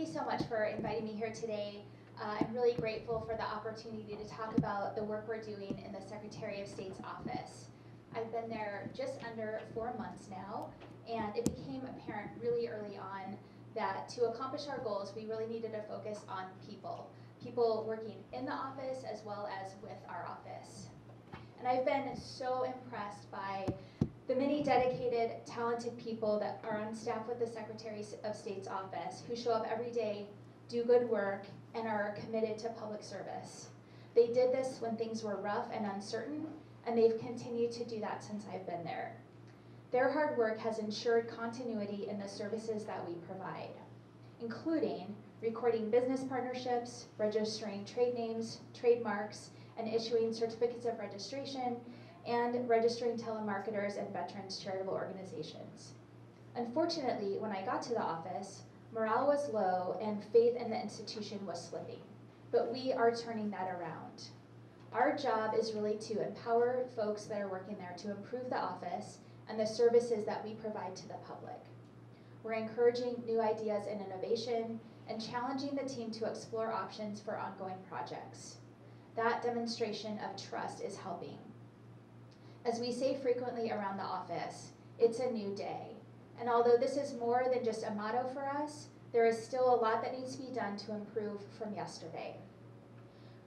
you so much for inviting me here today. I'm really grateful for the opportunity to talk about the work we're doing in the Secretary of State's office. I've been there just under 4 months now, and it became apparent really early on that to accomplish our goals, we really needed to focus on people working in the office as well as with our office. And I've been so impressed by the many dedicated, talented people that are on staff with the Secretary of State's office who show up every day, do good work, and are committed to public service. They did this when things were rough and uncertain, and they've continued to do that since I've been there. Their hard work has ensured continuity in the services that we provide, including recording business partnerships, registering trade names, trademarks, and issuing certificates of registration, and registering telemarketers and veterans charitable organizations. Unfortunately, when I got to the office, morale was low and faith in the institution was slipping, but we are turning that around. Our job is really to empower folks that are working there to improve the office and the services that we provide to the public. We're encouraging new ideas and innovation and challenging the team to explore options for ongoing projects. That demonstration of trust is helping. As we say frequently around the office, it's a new day. And although this is more than just a motto for us, there is still a lot that needs to be done to improve from yesterday.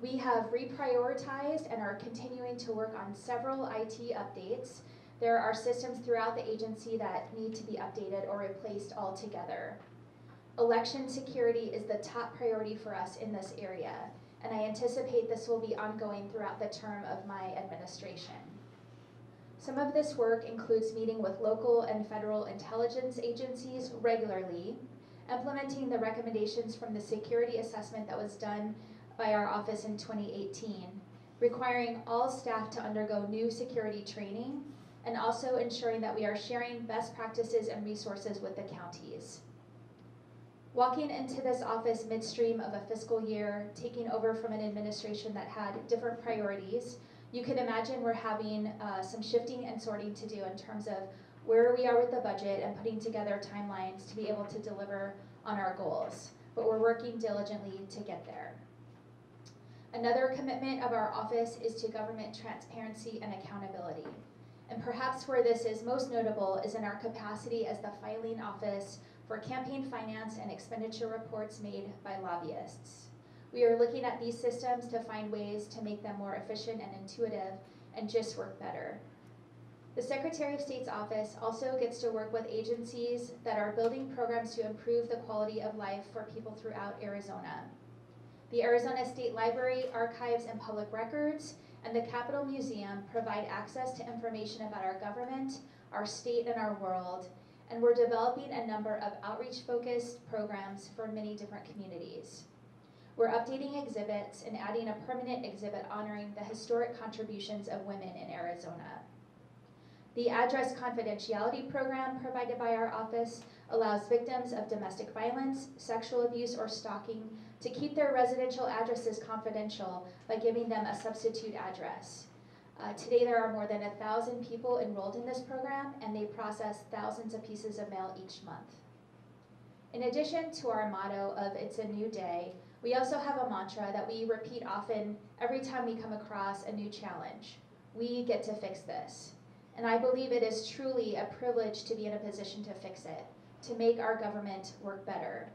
We have reprioritized and are continuing to work on several IT updates. There are systems throughout the agency that need to be updated or replaced altogether. Election security is the top priority for us in this area, and I anticipate this will be ongoing throughout the term of my administration. Some of this work includes meeting with local and federal intelligence agencies regularly, implementing the recommendations from the security assessment that was done by our office in 2018, requiring all staff to undergo new security training, and also ensuring that we are sharing best practices and resources with the counties. Walking into this office midstream of a fiscal year, taking over from an administration that had different priorities, you can imagine we're having some shifting and sorting to do in terms of where we are with the budget and putting together timelines to be able to deliver on our goals. But we're working diligently to get there. Another commitment of our office is to government transparency and accountability. And perhaps where this is most notable is in our capacity as the filing office for campaign finance and expenditure reports made by lobbyists. We are looking at these systems to find ways to make them more efficient and intuitive and just work better. The Secretary of State's office also gets to work with agencies that are building programs to improve the quality of life for people throughout Arizona. The Arizona State Library, Archives, and Public Records and the Capitol Museum provide access to information about our government, our state, and our world, and we're developing a number of outreach-focused programs for many different communities. We're updating exhibits and adding a permanent exhibit honoring the historic contributions of women in Arizona. The Address Confidentiality Program provided by our office allows victims of domestic violence, sexual abuse, or stalking to keep their residential addresses confidential by giving them a substitute address. Today there are more than 1,000 people enrolled in this program, and they process thousands of pieces of mail each month. In addition to our motto of "It's a new day," we also have a mantra that we repeat often every time we come across a new challenge. We get to fix this. And I believe it is truly a privilege to be in a position to fix it, to make our government work better.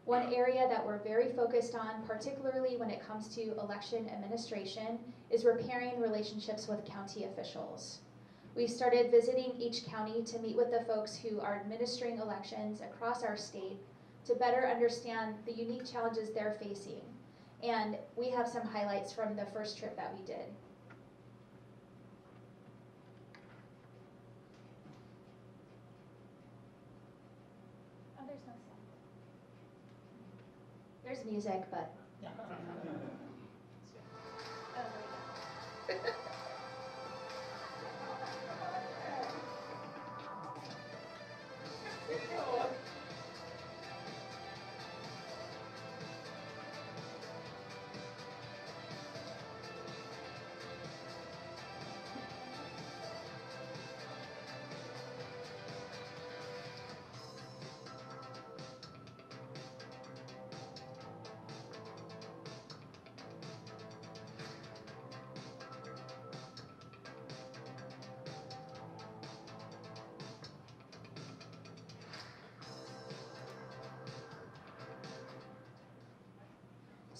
One area that we're very focused on, particularly when it comes to election administration, is repairing relationships with county officials. We've started visiting each county to meet with the folks who are administering elections across our state to better understand the unique challenges they're facing. And we have some highlights from the first trip that we did. Oh, there's no sound. There's music, but. Oh, there we go.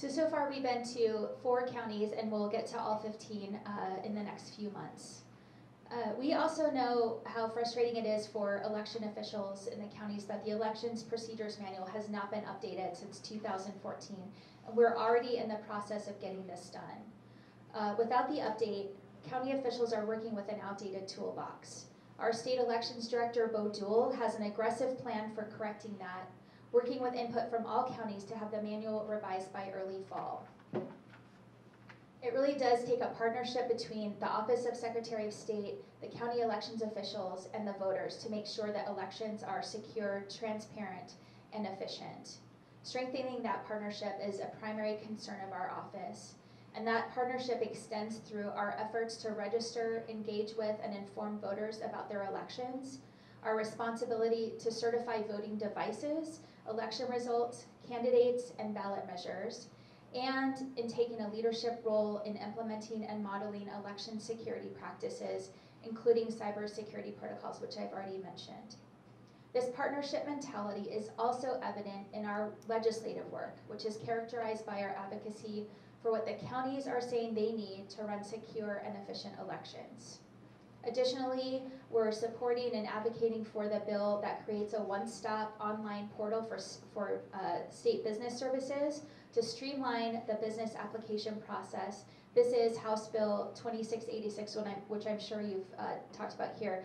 So far we've been to 4 counties, and we'll get to all 15 in the next few months. We also know how frustrating it is for election officials in the counties that the Elections Procedures Manual has not been updated since 2014. And we're already in the process of getting this done. Without the update, county officials are working with an outdated toolbox. Our state elections director, Bo Duell, has an aggressive plan for correcting that, working with input from all counties to have the manual revised by early fall. It really does take a partnership between the Office of Secretary of State, the county elections officials, and the voters to make sure that elections are secure, transparent, and efficient. Strengthening that partnership is a primary concern of our office, and that partnership extends through our efforts to register, engage with, and inform voters about their elections, our responsibility to certify voting devices, election results, candidates, and ballot measures, and in taking a leadership role in implementing and modeling election security practices, including cybersecurity protocols, which I've already mentioned. This partnership mentality is also evident in our legislative work, which is characterized by our advocacy for what the counties are saying they need to run secure and efficient elections. Additionally, we're supporting and advocating for the bill that creates a one-stop online portal for state business services to streamline the business application process. This is House Bill 2686, which I'm sure you've talked about here.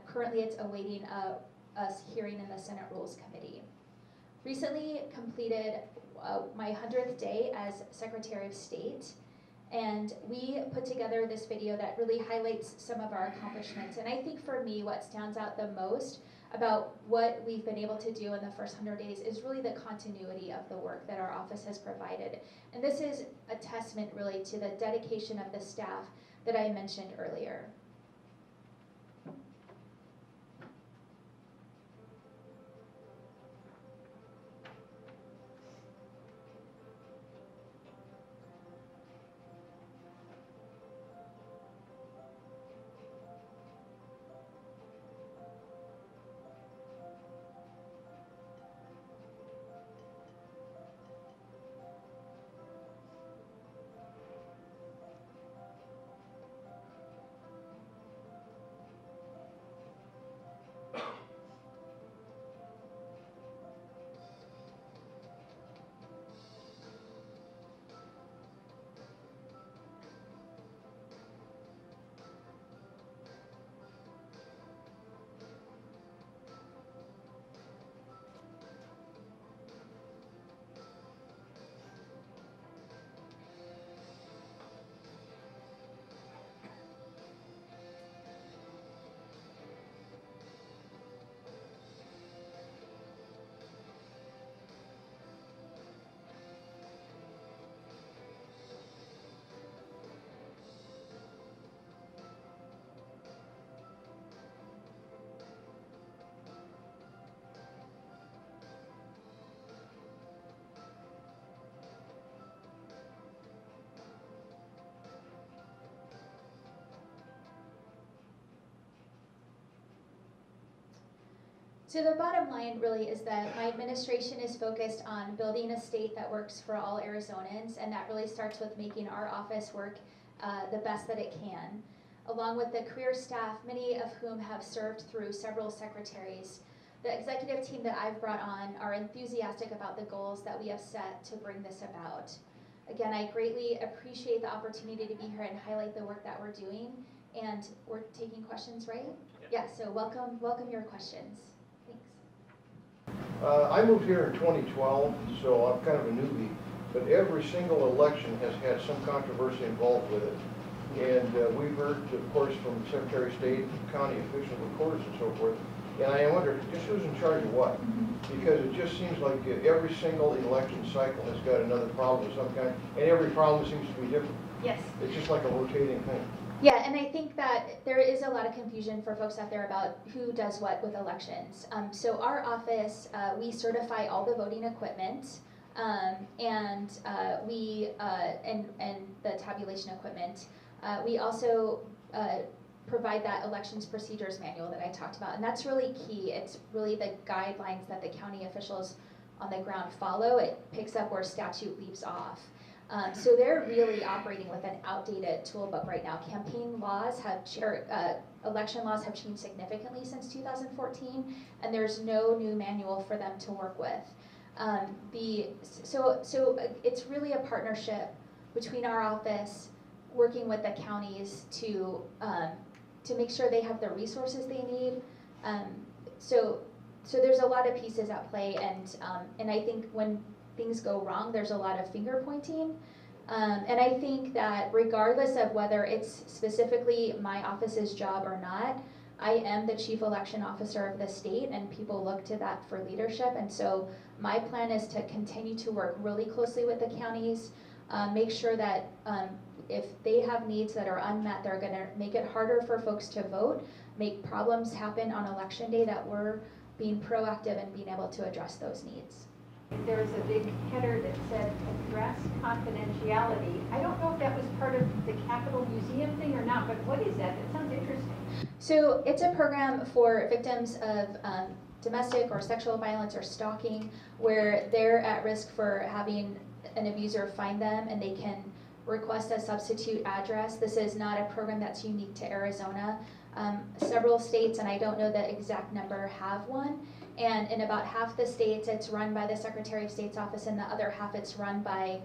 Currently, it's awaiting a hearing in the Senate Rules Committee. Recently completed my 100th day as Secretary of State, and we put together this video that really highlights some of our accomplishments. And I think for me, what stands out the most about what we've been able to do in the first 100 days is really the continuity of the work that our office has provided. And this is a testament really to the dedication of the staff that I mentioned earlier. So the bottom line really is that my administration is focused on building a state that works for all Arizonans, and that really starts with making our office work the best that it can. Along with the career staff, many of whom have served through several secretaries, the executive team that I've brought on are enthusiastic about the goals that we have set to bring this about. Again, I greatly appreciate the opportunity to be here and highlight the work that we're doing, and we're taking questions, right? Yeah, so welcome your questions. I moved here in 2012, so I'm kind of a newbie, but every single election has had some controversy involved with it. And we've heard, of course, from Secretary of State, county officials, recorders, and so forth. And I wonder, just who's in charge of what? Because it just seems like every single election cycle has got another problem of some kind, and every problem seems to be different. Yes. It's just like a rotating thing. Yeah, and I think that there is a lot of confusion for folks out there about who does what with elections. So our office, we certify all the voting equipment, and the tabulation equipment. We also provide that elections procedures manual that I talked about, and that's really key. It's really the guidelines that the county officials on the ground follow. It picks up where statute leaves off. So they're really operating with an outdated toolbook right now. Campaign laws election laws have changed significantly since 2014, and there's no new manual for them to work with. So it's really a partnership between our office working with the counties to make sure they have the resources they need. So there's a lot of pieces at play, and I think when things go wrong, there's a lot of finger pointing. And I think that regardless of whether it's specifically my office's job or not, I am the chief election officer of the state, and people look to that for leadership. And so my plan is to continue to work really closely with the counties, make sure that if they have needs that are unmet, they're gonna make it harder for folks to vote, make problems happen on election day, that we're being proactive and being able to address those needs. There was a big header that said address confidentiality. I don't know if that was part of the Capitol Museum thing or not, but what is that? That sounds interesting. So it's a program for victims of domestic or sexual violence or stalking, where they're at risk for having an abuser find them, and they can request a substitute address. This is not a program that's unique to Arizona. Several states, and I don't know the exact number, have one. And in about half the states, it's run by the Secretary of State's office, and the other half it's run by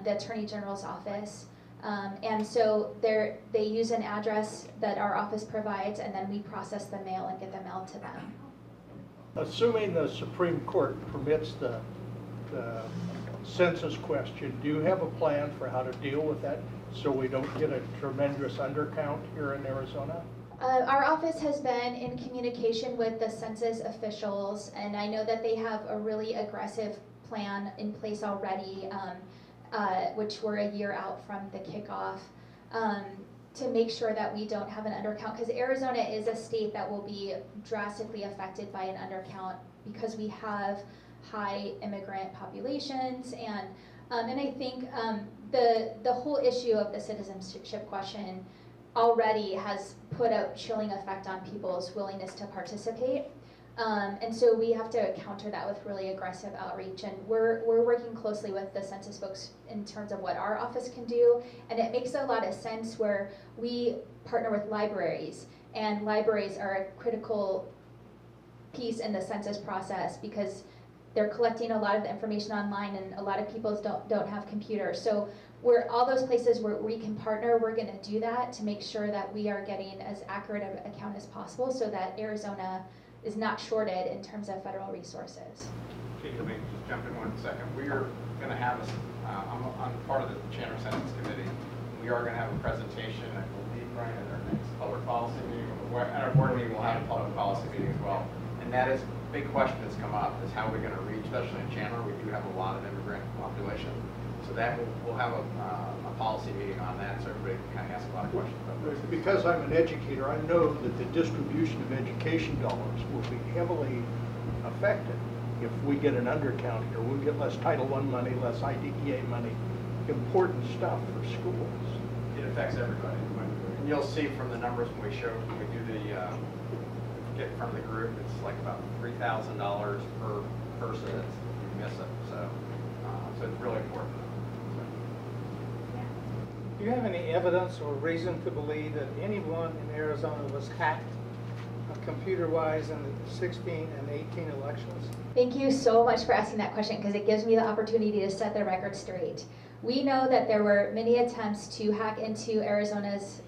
the Attorney General's office. And so they use an address that our office provides, and then we process the mail and get the mail to them. Assuming the Supreme Court permits the census question, do you have a plan for how to deal with that so we don't get a tremendous undercount here in Arizona? Our office has been in communication with the census officials, and I know that they have a really aggressive plan in place already, which we're a year out from the kickoff, to make sure that we don't have an undercount, because Arizona is a state that will be drastically affected by an undercount because we have high immigrant populations, and I think the whole issue of the citizenship question already has put a chilling effect on people's willingness to participate. And so we have to counter that with really aggressive outreach, and we're working closely with the census folks in terms of what our office can do, and it makes a lot of sense where we partner with libraries, and libraries are a critical piece in the census process because they're collecting a lot of the information online, and a lot of people don't have computers. So all those places where we can partner, we're going to do that to make sure that we are getting as accurate an account as possible, so that Arizona is not shorted in terms of federal resources. Okay, let me just jump in 1 second. We are going to have I'm part of the Chandler Census Committee. We are going to have a presentation, I believe, right, at our next public policy meeting. At our board meeting, we'll have a public policy meeting as well. And that is a big question that's come up, is how we're going to reach, especially in Chandler, we do have a lot of immigrant population. So that we'll have a policy meeting on that, so everybody can kind of ask a lot of questions about this. Because I'm an educator, I know that the distribution of education dollars will be heavily affected if we get an undercount here. We'll get less Title I money, less IDEA money, important stuff for schools. It affects everybody. And you'll see from the numbers when we do the get from the group, it's like about $3,000 per person if you miss it. So it's really important. Do you have any evidence or reason to believe that anyone in Arizona was hacked computer-wise in the 16 and 18 elections? Thank you so much for asking that question, because it gives me the opportunity to set the record straight. We know that there were many attempts to hack into Arizona's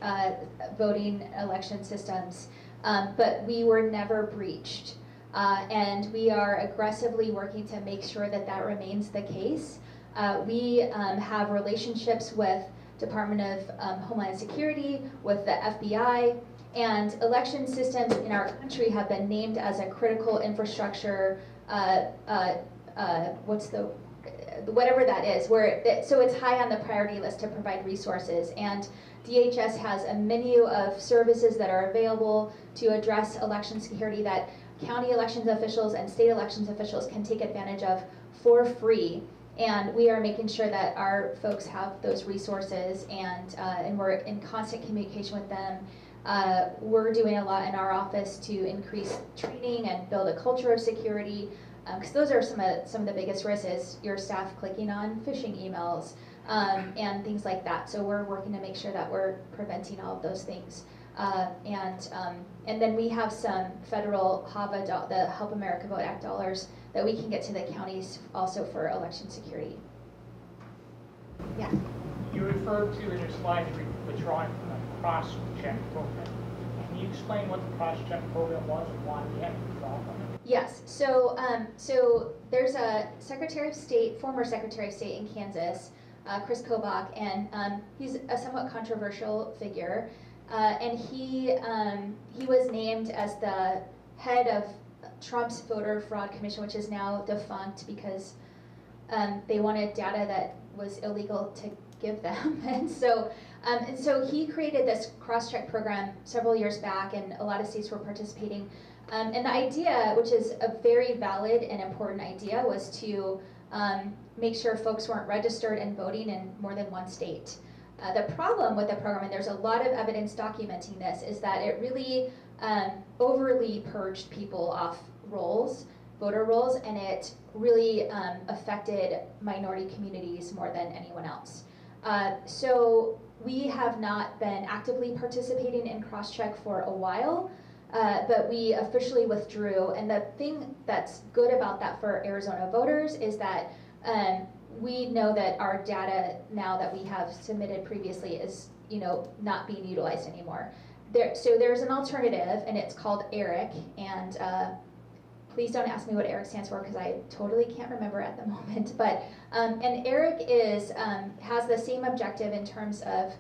voting election systems, but we were never breached. And we are aggressively working to make sure that that remains the case. We have relationships with Department of Homeland Security, with the FBI, and election systems in our country have been named as a critical infrastructure, whatever that is, so it's high on the priority list to provide resources. And DHS has a menu of services that are available to address election security that county elections officials and state elections officials can take advantage of for free. And we are making sure that our folks have those resources, and we're in constant communication with them. We're doing a lot in our office to increase training and build a culture of security. because those are some of the biggest risks is your staff clicking on phishing emails and things like that. So we're working to make sure that we're preventing all of those things. And then we have some federal HAVA, the Help America Vote Act dollars that we can get to the counties also for election security. Yeah. You referred to in your slide withdrawing from the cross-check program. Can you explain what the cross-check program was and why we had to withdraw from it? Yes. So so there's a Secretary of State, former Secretary of State in Kansas, Chris Kobach, and he's a somewhat controversial figure. And he was named as the head of Trump's voter fraud commission, which is now defunct because they wanted data that was illegal to give them. And so he created this cross-check program several years back, and a lot of states were participating. And the idea, which is a very valid and important idea, was to make sure folks weren't registered and voting in more than one state. The problem with the program, and there's a lot of evidence documenting this, is that it really overly purged people off rolls, voter rolls, and it really affected minority communities more than anyone else. So we have not been actively participating in crosscheck for a while, but we officially withdrew. And the thing that's good about that for Arizona voters is that we know that our data now that we have submitted previously is, not being utilized anymore. So there's an alternative, and it's called ERIC, and please don't ask me what ERIC stands for because I totally can't remember at the moment. But and ERIC has the same objective in terms of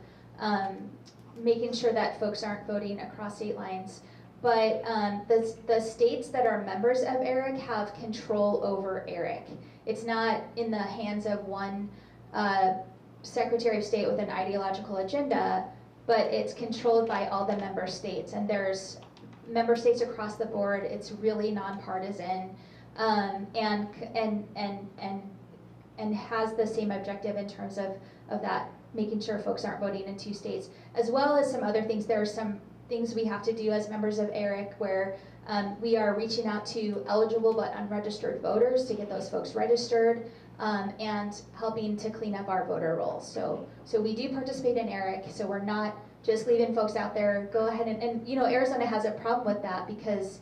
making sure that folks aren't voting across state lines. But the states that are members of ERIC have control over ERIC. It's not in the hands of one Secretary of State with an ideological agenda, but it's controlled by all the member states. And there's member states across the board. It's really nonpartisan, and has the same objective in terms of that, making sure folks aren't voting in two states, as well as some other things. There are some things we have to do as members of ERIC where we are reaching out to eligible but unregistered voters to get those folks registered, and helping to clean up our voter rolls. So we do participate in ERIC, so we're not just leaving folks out there. Go ahead and Arizona has a problem with that because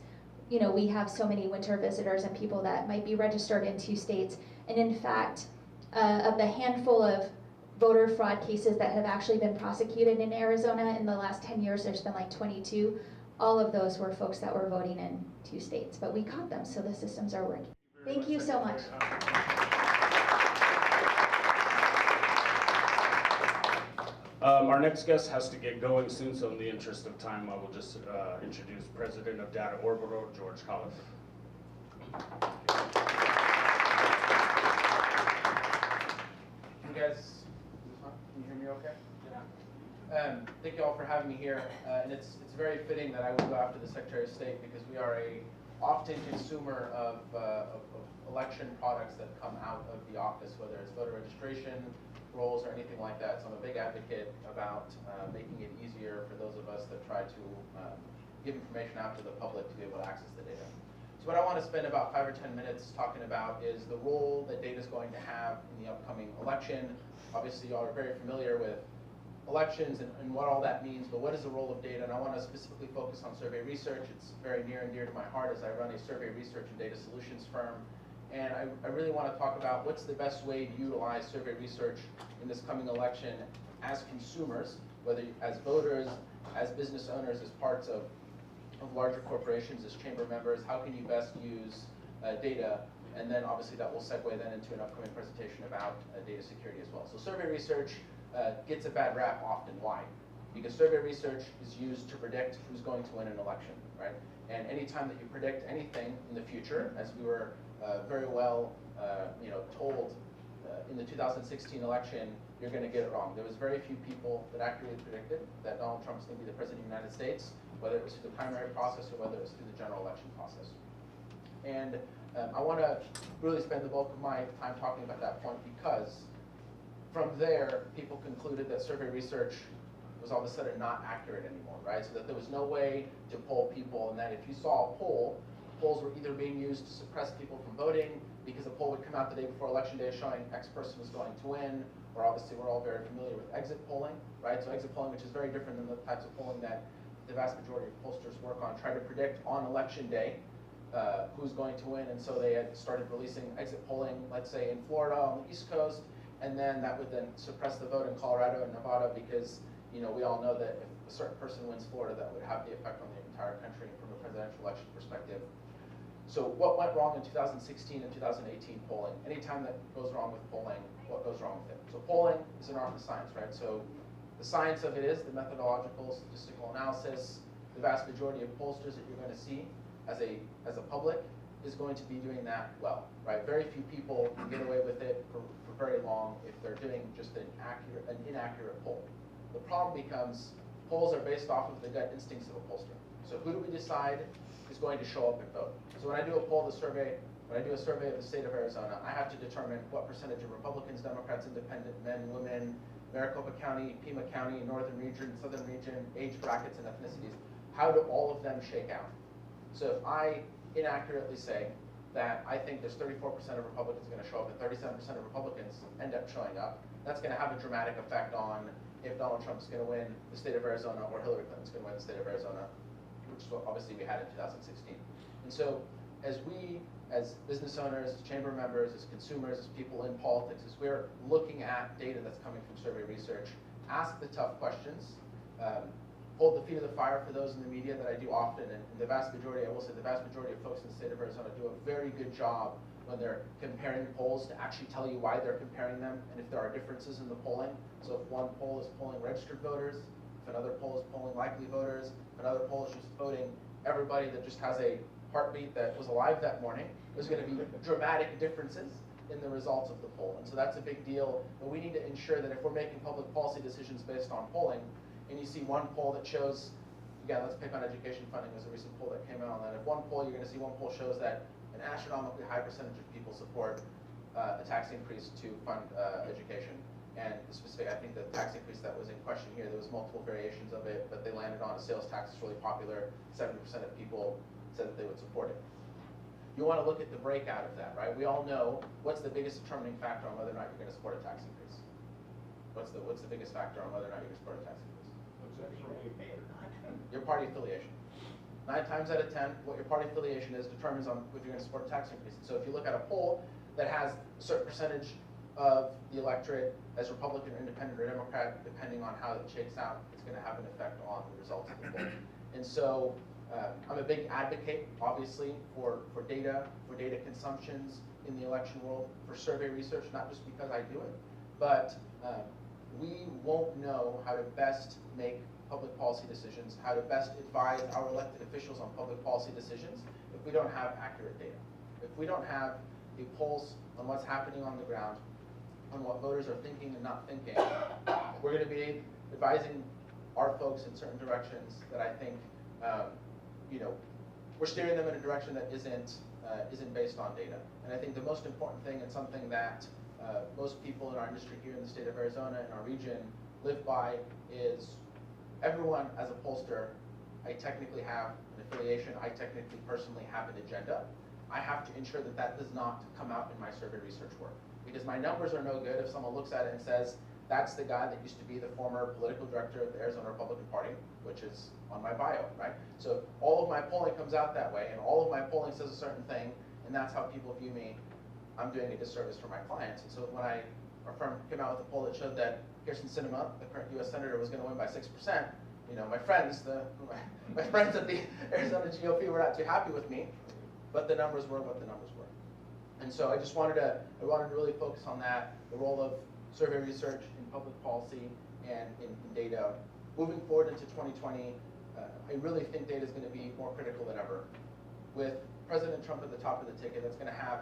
we have so many winter visitors and people that might be registered in two states. And in fact, of the handful of voter fraud cases that have actually been prosecuted in Arizona in the last 10 years, there's been like 22. All of those were folks that were voting in two states, but we caught them, so the systems are working. Thank you so much. Our next guest has to get going soon, so in the interest of time, I will just introduce President of Data Orbital, George Khalaf. You guys, is this on? Can you hear me okay? Yeah. Thank you all for having me here, and it's very fitting that I would go after the Secretary of State because we are a often consumer of election products that come out of the office, whether it's voter registration, rolls, or anything like that. So I'm a big advocate about making it easier for those of us that try to give information out to the public to be able to access the data. So what I want to spend about 5 or 10 minutes talking about is the role that data is going to have in the upcoming election. Obviously, you all are very familiar with elections and what all that means, but what is the role of data? And I want to specifically focus on survey research. It's very near and dear to my heart as I run a survey research and data solutions firm. And I really want to talk about what's the best way to utilize survey research in this coming election as consumers, whether as voters, as business owners, as parts of larger corporations, as chamber members. How can you best use data? And then obviously that will segue then into an upcoming presentation about data security as well. So survey research gets a bad rap often. Why? Because survey research is used to predict who's going to win an election, right? And anytime that you predict anything in the future, as we were very well told in the 2016 election, you're going to get it wrong. There was very few people that accurately predicted that Donald Trump's going to be the President of the United States, whether it was through the primary process or whether it was through the general election process. And I want to really spend the bulk of my time talking about that point because from there, people concluded that survey research was all of a sudden not accurate anymore, right? So that there was no way to poll people, and that if you saw a poll polls were either being used to suppress people from voting because a poll would come out the day before election day showing X person was going to win, or obviously we're all very familiar with exit polling, right? So exit polling, which is very different than the types of polling that the vast majority of pollsters work on, try to predict on election day who's going to win. And so they had started releasing exit polling, let's say in Florida on the East Coast, and then that would then suppress the vote in Colorado and Nevada because, you know, we all know that if a certain person wins Florida, that would have the effect on the entire country from a presidential election perspective. So what went wrong in 2016 and 2018 polling? Anytime that goes wrong with polling, what goes wrong with it? So polling is an art and science, right? So the science of it is the methodological statistical analysis. The vast majority of pollsters that you're going to see as a public is going to be doing that well, right? Very few people can get away with it for very long if they're doing just an inaccurate poll. The problem becomes polls are based off of the gut instincts of a pollster. So who do we decide is going to show up and vote? So when I do a poll, when I do a survey of the state of Arizona, I have to determine what percentage of Republicans, Democrats, Independent, men, women, Maricopa County, Pima County, Northern Region, Southern Region, age brackets, and ethnicities. How do all of them shake out? So if I inaccurately say that I think there's 34% of Republicans going to show up and 37% of Republicans end up showing up, that's going to have a dramatic effect on if Donald Trump's going to win the state of Arizona or Hillary Clinton's going to win the state of Arizona, which is what obviously we had in 2016. And so as we, as business owners, as chamber members, as consumers, as people in politics, as we're looking at data that's coming from survey research, ask the tough questions, hold the feet of the fire for those in the media that I do often, and the vast majority, I will say the vast majority of folks in the state of Arizona do a very good job when they're comparing polls to actually tell you why they're comparing them and if there are differences in the polling. So if one poll is polling registered voters, if another poll is polling likely voters, if another poll is just voting everybody that just has a heartbeat that was alive that morning, there's going to be dramatic differences in the results of the poll. And so that's a big deal, but we need to ensure that if we're making public policy decisions based on polling, and you see one poll that shows, again, let's pick on education funding, there's a recent poll that came out on that. If one poll, you're going to see one poll shows that an astronomically high percentage of people support a tax increase to fund education. And specifically, I think the tax increase that was in question here, there was multiple variations of it, but they landed on a sales tax that's really popular. 70% of people said that they would support it. You want to look at the breakout of that, right? We all know what's the biggest determining factor on whether or not you're going to support a tax increase. What's the biggest factor on whether or not you're going to support a tax increase? Your party affiliation. 9 times out of 10, what your party affiliation is determines on if you're going to support a tax increase. So if you look at a poll that has a certain percentage of the electorate as Republican or Independent or Democrat, depending on how it shakes out, it's going to have an effect on the results of the poll. And so I'm a big advocate, obviously, for data consumptions in the election world, for survey research, not just because I do it, but we won't know how to best make public policy decisions, how to best advise our elected officials on public policy decisions if we don't have accurate data. If we don't have a pulse on what's happening on the ground, on what voters are thinking and not thinking, we're going to be advising our folks in certain directions that I think, we're steering them in a direction that isn't based on data. And I think the most important thing, and something that most people in our industry here in the state of Arizona and our region live by, is everyone as a pollster, I technically have an affiliation, I technically personally have an agenda. I have to ensure that that does not come out in my survey research work. Because my numbers are no good if someone looks at it and says, that's the guy that used to be the former political director of the Arizona Republican Party, which is on my bio, right? So all of my polling comes out that way, and all of my polling says a certain thing, and that's how people view me. I'm doing a disservice for my clients. And so when our firm came out with a poll that showed that Kirsten Sinema, the current U.S. Senator, was going to win by 6%, my friends, my friends at the Arizona GOP were not too happy with me, but the numbers were what the numbers were. And so I just wanted to really focus on that, the role of survey research in public policy and in data. Moving forward into 2020, I really think data is going to be more critical than ever. With President Trump at the top of the ticket, that's going to have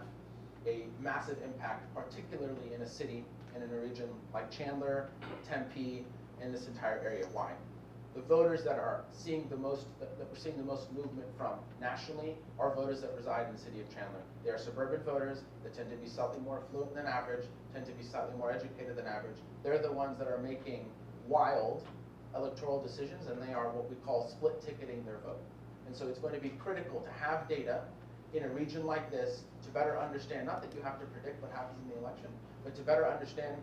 a massive impact, particularly in a city and in a region like Chandler, Tempe, and this entire area. Why? The voters that are seeing the most, that we're seeing the most movement from nationally, are voters that reside in the city of Chandler. They are suburban voters that tend to be slightly more affluent than average, tend to be slightly more educated than average. They're the ones that are making wild electoral decisions, and they are what we call split ticketing their vote. And so it's going to be critical to have data in a region like this to better understand, not that you have to predict what happens in the election, but to better understand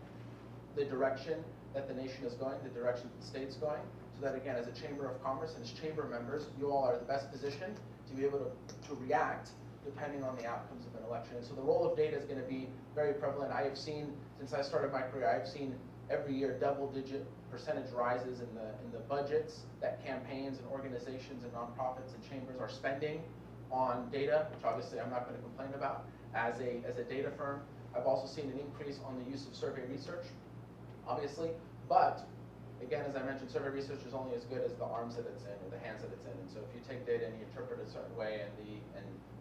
the direction that the nation is going, the direction that the state's going, so that again, as a Chamber of Commerce and as chamber members, you all are the best positioned to be able to react depending on the outcomes of an election. And so the role of data is going to be very prevalent. I have seen, since I started my career, I've seen every year double-digit percentage rises in the budgets that campaigns and organizations and nonprofits and chambers are spending on data, which obviously I'm not going to complain about as a data firm. I've also seen an increase on the use of survey research, obviously, but again, as I mentioned, survey research is only as good as the arms that it's in or the hands that it's in. And so if you take data and you interpret it a certain way and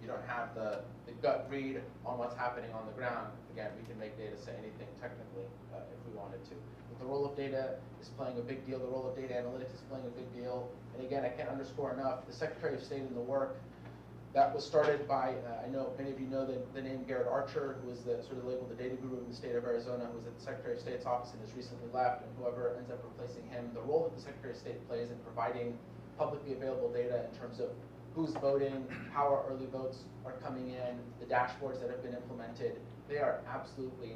you don't have the gut read on what's happening on the ground, again, we can make data say anything technically if we wanted to. But the role of data is playing a big deal. The role of data analytics is playing a big deal. And again, I can't underscore enough, the Secretary of State in the work that was started by, I know many of you know the name Garrett Archer, who was the sort of labeled the data guru in the state of Arizona, who was at the Secretary of State's office and has recently left, and whoever ends up replacing him, the role that the Secretary of State plays in providing publicly available data in terms of who's voting, how our early votes are coming in, the dashboards that have been implemented, they are absolutely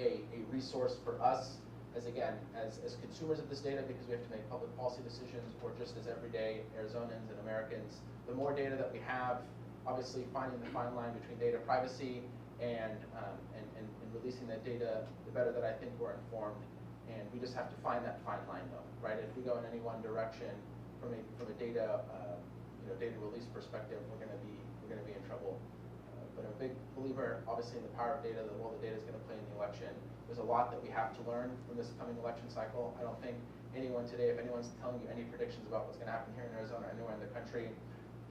a resource for us as, again, as consumers of this data, because we have to make public policy decisions, or just as everyday Arizonans and Americans. The more data that we have, obviously finding the fine line between data privacy and releasing that data, the better that I think we're informed. And we just have to find that fine line, though, right? If we go in any one direction from a data data release perspective, we're going to be in trouble. But I'm a big believer, obviously, in the power of data, the role that data is going to play in the election. There's a lot that we have to learn from this coming election cycle. I don't think anyone today, if anyone's telling you any predictions about what's going to happen here in Arizona or anywhere in the country,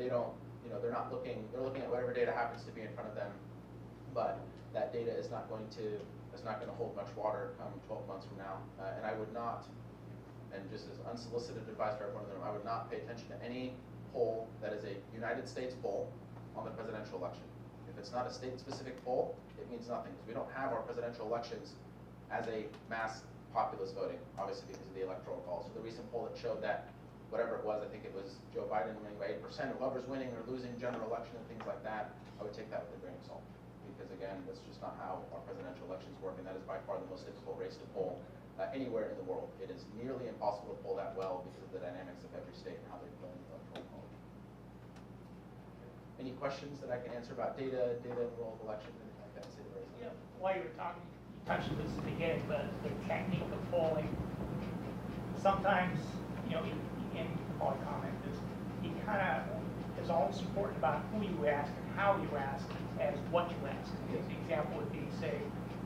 they don't, they're not looking, they're looking at whatever data happens to be in front of them, but that data is not going to hold much water come 12 months from now. And I would not, and just as unsolicited advice for everyone in the room, I would not pay attention to any poll that is a United States poll on the presidential election. If it's not a state-specific poll, it means nothing, because we don't have our presidential elections as a mass populace voting, obviously because of the electoral college. So the recent poll that showed that whatever it was, I think it was Joe Biden winning by 8%, whoever's winning or losing general election and things like that, I would take that with a grain of salt. Because again, that's just not how our presidential elections work, and that is by far the most difficult race to poll anywhere in the world. It is nearly impossible to poll that well because of the dynamics of every state and how they play in the electoral college. Any questions that I can answer about data and the role of elections, anything like that? Yeah, while you were talking, you touched on this at the beginning, but the technique of polling, sometimes, and you can probably comment this, you kind of, it's always important about who you ask and how you ask as what you ask. The example would be, say,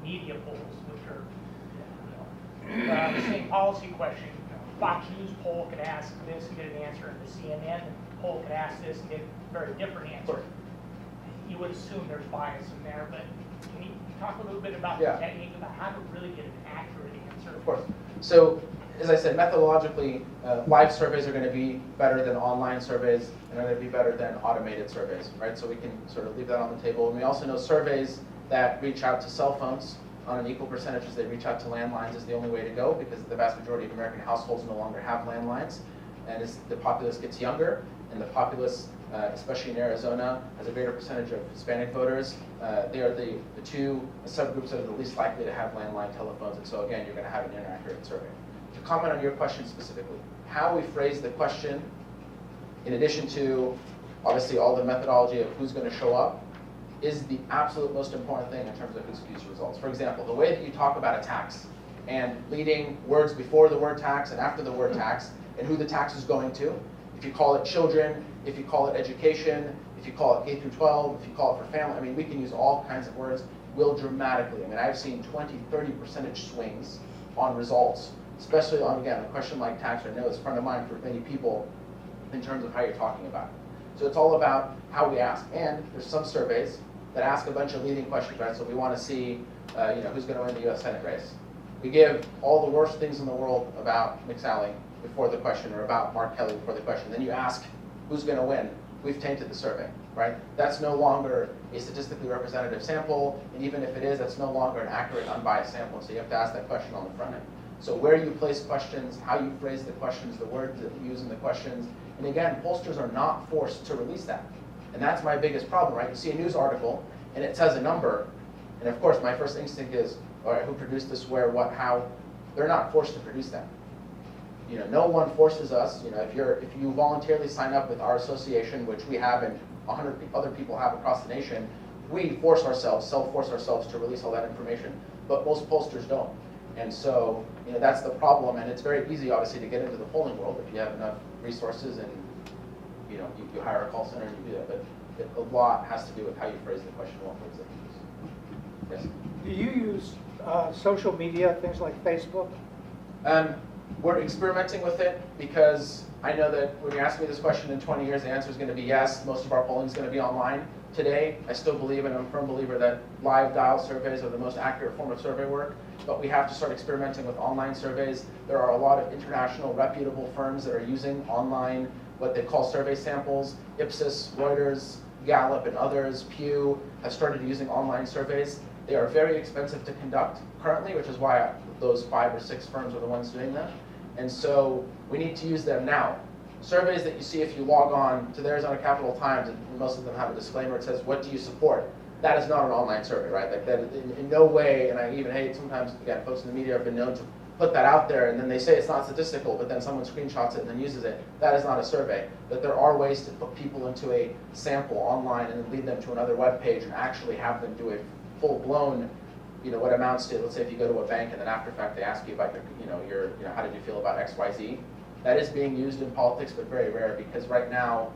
media polls, which are the same policy question. Fox News poll could ask this and get an answer, and the CNN poll could ask this and get a very different answer. You would assume there's bias in there, but can you talk a little bit about the technique about how to really get an accurate answer? Of course. So, as I said, methodologically, live surveys are going to be better than online surveys, and are going to be better than automated surveys, right? So we can sort of leave that on the table. And we also know surveys that reach out to cell phones on an equal percentage as they reach out to landlines is the only way to go, because the vast majority of American households no longer have landlines. And as the populace gets younger, and the populace, especially in Arizona, has a greater percentage of Hispanic voters, they are the two subgroups that are the least likely to have landline telephones. And so again, you're going to have an inaccurate survey. To comment on your question specifically, how we phrase the question, in addition to obviously all the methodology of who's going to show up, is the absolute most important thing in terms of who skews results. For example, the way that you talk about a tax and leading words before the word tax and after the word tax and who the tax is going to, if you call it children, if you call it education, if you call it K through 12, if you call it for family, I mean, we can use all kinds of words, will dramatically. I mean, I've seen 20, 30 percentage swings on results, especially on, again, a question like tax. I know it's front of mind for many people in terms of how you're talking about it. So it's all about how we ask. And there's some surveys that ask a bunch of leading questions, right? So we want to see, who's going to win the U.S. Senate race. We give all the worst things in the world about McSally before the question, or about Mark Kelly before the question. Then you ask, who's going to win? We've tainted the survey, right? That's no longer a statistically representative sample, and even if it is, that's no longer an accurate, unbiased sample. So you have to ask that question on the front end. So where you place questions, how you phrase the questions, the words that you use in the questions, and again, pollsters are not forced to release that. And that's my biggest problem, right? You see a news article, and it says a number, and of course, my first instinct is, all right, who produced this, where, what, how? They're not forced to produce that. You know, no one forces us. You know, if you voluntarily sign up with our association, which we have and 100 other people have across the nation, we force ourselves, self-force ourselves to release all that information, but most pollsters don't. And so, you know, that's the problem, and it's very easy, obviously, to get into the polling world if you have enough resources and, you know, you hire a call center and you do that, but a lot has to do with how you phrase the question, what words that you use. Yes? Do you use social media, things like Facebook? We're experimenting with it because I know that when you ask me this question in 20 years, the answer is going to be yes. Most of our polling is going to be online. Today, I still believe, and I'm a firm believer, that live dial surveys are the most accurate form of survey work, but we have to start experimenting with online surveys. There are a lot of international reputable firms that are using online, what they call survey samples. Ipsos, Reuters, Gallup, and others, Pew, have started using online surveys. They are very expensive to conduct currently, which is why those 5 or 6 firms are the ones doing them. And so we need to use them now. Surveys that you see if you log on to the Arizona Capitol Times, and most of them have a disclaimer, it says, what do you support? That is not an online survey, right? Like that in no way, and I even hate sometimes, again, folks in the media have been known to put that out there, and then they say it's not statistical, but then someone screenshots it and then uses it. That is not a survey. But there are ways to put people into a sample online and then lead them to another web page and actually have them do a full-blown, you know, what amounts to, let's say if you go to a bank and then after fact they ask you about your how did you feel about XYZ? That is being used in politics, but very rare, because right now,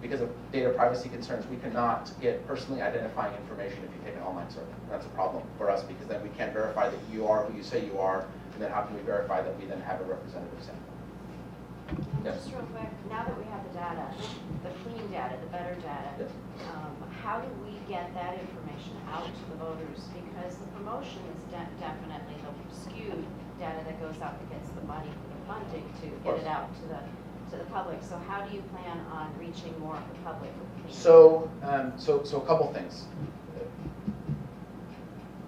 because of data privacy concerns, we cannot get personally identifying information if you take an online survey. That's a problem for us, because then we can't verify that you are who you say you are, and then how can we verify that we then have a representative sample? Yes. Just real quick, now that we have the data, the clean data, the better data, Yes. how do we get that information out to the voters? Because the promotion is definitely the skewed data that goes out that gets the money for the funding to get it out to the public. So how do you plan on reaching more of the public with clean data? So a couple things.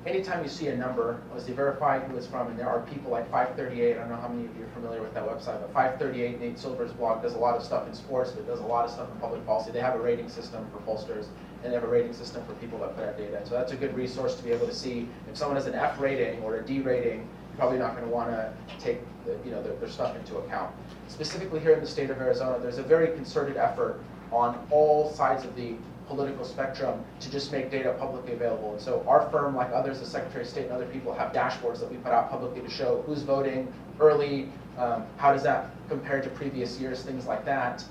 Anytime you see a number, obviously verify who it's from, and there are people like 538, I don't know how many of you are familiar with that website, but 538, Nate Silver's blog, does a lot of stuff in sports, but does a lot of stuff in public policy. They have a rating system for pollsters, and they have a rating system for people that put out data. And so that's a good resource to be able to see if someone has an F rating or a D rating, you're probably not going to want to take their stuff into account. Specifically here in the state of Arizona, there's a very concerted effort on all sides of the political spectrum to just make data publicly available. And so our firm, like others, the Secretary of State and other people, have dashboards that we put out publicly to show who's voting early, how does that compare to previous years, things like that.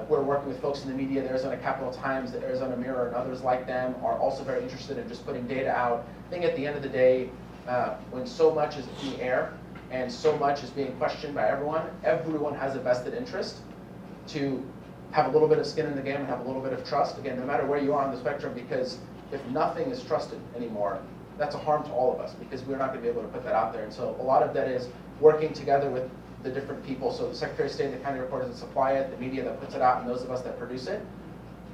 We're working with folks in the media, the Arizona Capitol Times, the Arizona Mirror, and others like them are also very interested in just putting data out. I think at the end of the day, when so much is in the air and so much is being questioned by everyone has a vested interest to have a little bit of skin in the game and have a little bit of trust, again, no matter where you are on the spectrum, because if nothing is trusted anymore, that's a harm to all of us, because we're not going to be able to put that out there. And so a lot of that is working together with the different people, so the Secretary of State, the county reporters that supply it, the media that puts it out, and those of us that produce it,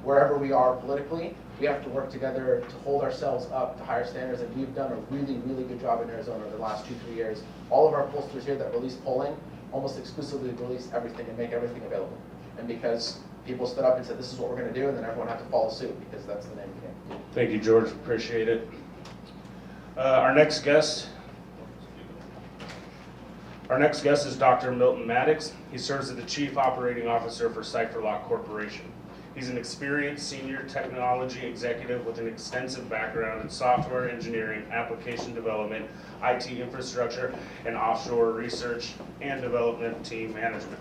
wherever we are politically, we have to work together to hold ourselves up to higher standards, and we've done a really, really good job in Arizona over the last 2-3 years. All of our pollsters here that release polling almost exclusively release everything and make everything available. And because people stood up and said, this is what we're going to do, and then everyone had to follow suit, because that's the name of the game. Thank you, George. Appreciate it. Our next guest is Dr. Milton Maddox. He serves as the Chief Operating Officer for CipherLoc Corporation. He's an experienced senior technology executive with an extensive background in software engineering, application development, IT infrastructure, and offshore research and development team management.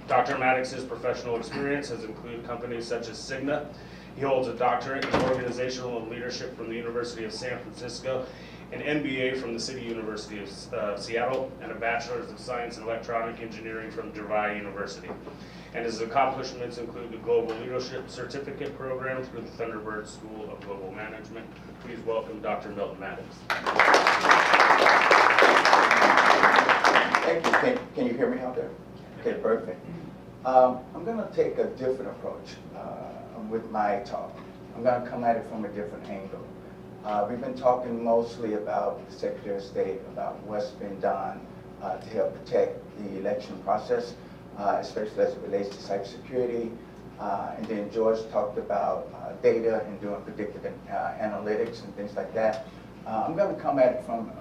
Dr. Maddox's professional experience has included companies such as Cigna. He holds a doctorate in organizational and leadership from the University of San Francisco, an MBA from the City University of Seattle, and a Bachelor's of Science in Electronic Engineering from DeVry University. And his accomplishments include the Global Leadership Certificate Program through the Thunderbird School of Global Management. Please welcome Dr. Milton Maddox. Thank you. Can you hear me out there? Okay, perfect. I'm going to take a different approach with my talk. I'm going to come at it from a different angle. We've been talking mostly about the Secretary of State, about what's been done to help protect the election process, especially as it relates to cybersecurity. And then George talked about data and doing predictive analytics and things like that. I'm going to come at it from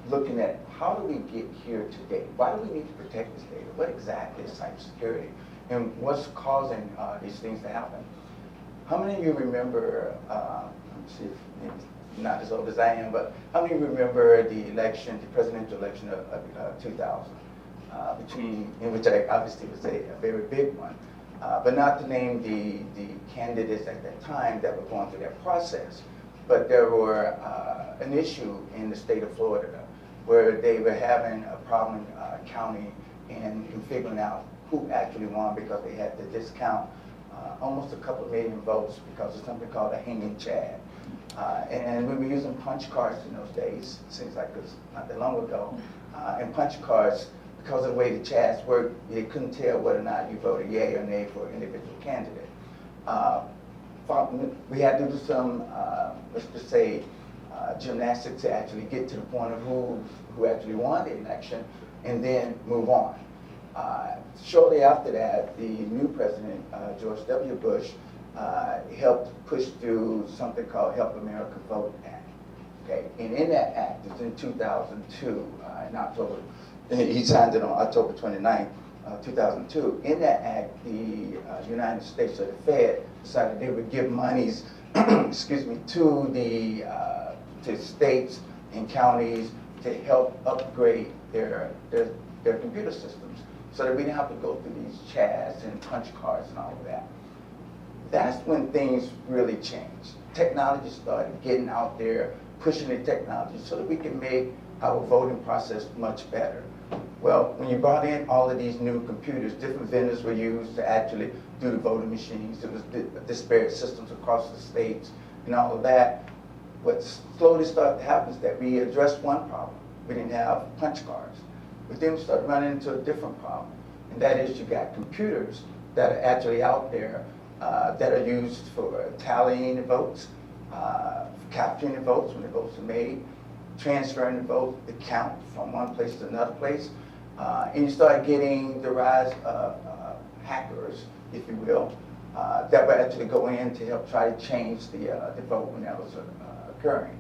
looking at how do we get here today? Why do we need to protect this data? What exactly is cybersecurity? And what's causing these things to happen? How many of you remember, let me see if maybe not as old as I am, but how many remember the election, the presidential election of 2000, in which I obviously was a very big one, but not to name the candidates at that time that were going through that process. But there were an issue in the state of Florida where they were having a problem in county in figuring out who actually won because they had to discount almost a couple of million votes because of something called a hanging chad. And we were using punch cards in those days, seems like it was not that long ago. And punch cards, because of the way the chads worked, they couldn't tell whether or not you voted yay or nay for an individual candidate. We had to do some, let's just say, gymnastics to actually get to the point of who actually won the election and then move on. Shortly after that, the new president, George W. Bush, helped push through something called Help America Vote Act. Okay, and in that act, it's in 2002, in October, he signed it on October 29th, 2002. In that act, the United States, or the Fed, decided they would give monies, excuse me, to the states and counties to help upgrade their computer systems, so that we didn't have to go through these chads and punch cards and all of that. That's when things really changed. Technology started getting out there, pushing the technology so that we can make our voting process much better. Well, when you brought in all of these new computers, different vendors were used to actually do the voting machines. It was disparate systems across the states and all of that. What slowly started to happen is that we addressed one problem. We didn't have punch cards. But then we started running into a different problem, and that is you got computers that are actually out there that are used for tallying the votes, capturing the votes when the votes are made, transferring the vote, the count from one place to another place. And you start getting the rise of hackers, if you will, that would actually go in to help try to change the vote when that was occurring.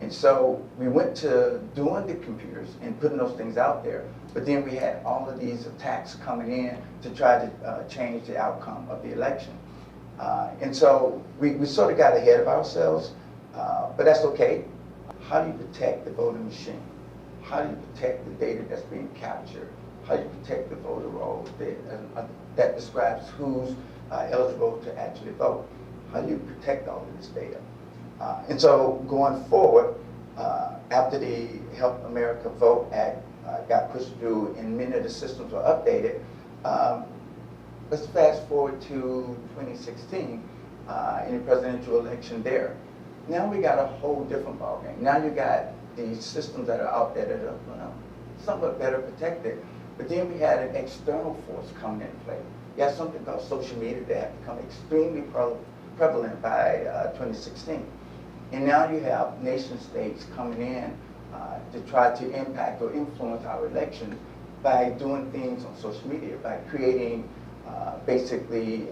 And so we went to doing the computers and putting those things out there, but then we had all of these attacks coming in to try to change the outcome of the election. And so we sort of got ahead of ourselves, but that's okay. How do you protect the voting machine? How do you protect the data that's being captured? How do you protect the voter rolls that describes who's eligible to actually vote? How do you protect all of this data? And so going forward, after the Help America Vote Act got pushed through and many of the systems were updated, let's fast forward to 2016 in the presidential election there. Now we got a whole different ballgame. Now you got these systems that are out there that are somewhat better protected, but then we had an external force coming into play. You have something called social media that had become extremely prevalent by 2016. And now you have nation states coming in to try to impact or influence our elections by doing things on social media, by creating basically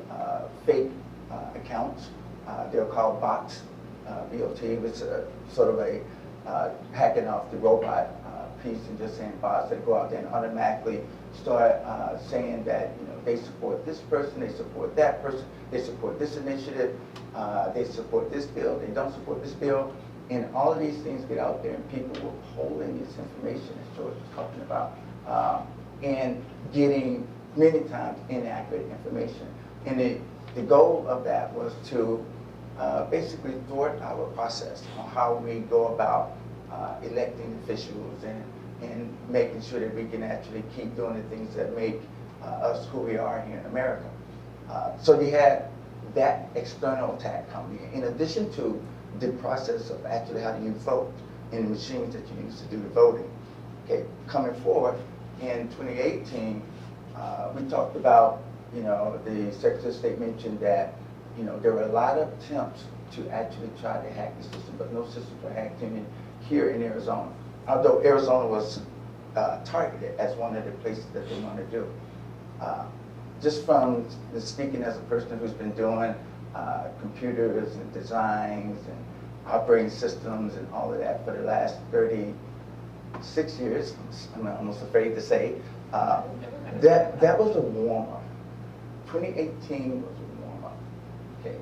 fake accounts. They're called bots, BOT, which is sort of a hacking off the robot piece and just saying bots that go out there and automatically start saying that they support this person, they support that person, they support this initiative, they support this bill, they don't support this bill, and all of these things get out there and people will pull in this information, as George was talking about, and getting many times inaccurate information. And the goal of that was to basically thwart our process on how we go about electing officials and making sure that we can actually keep doing the things that make us who we are here in America. So you had that external attack coming in addition to the process of actually how do you vote in the machines that you use to do the voting. Okay, coming forward in 2018, we talked about, the Secretary of State mentioned that, there were a lot of attempts to actually try to hack the system, but no systems were hacked here in Arizona. Although Arizona was targeted as one of the places that they want to do. just from speaking as a person who's been doing computers and designs and operating systems and all of that for the last 36 years, I'm almost afraid to say, that was a warm-up. 2018 was a warm-up. Okay.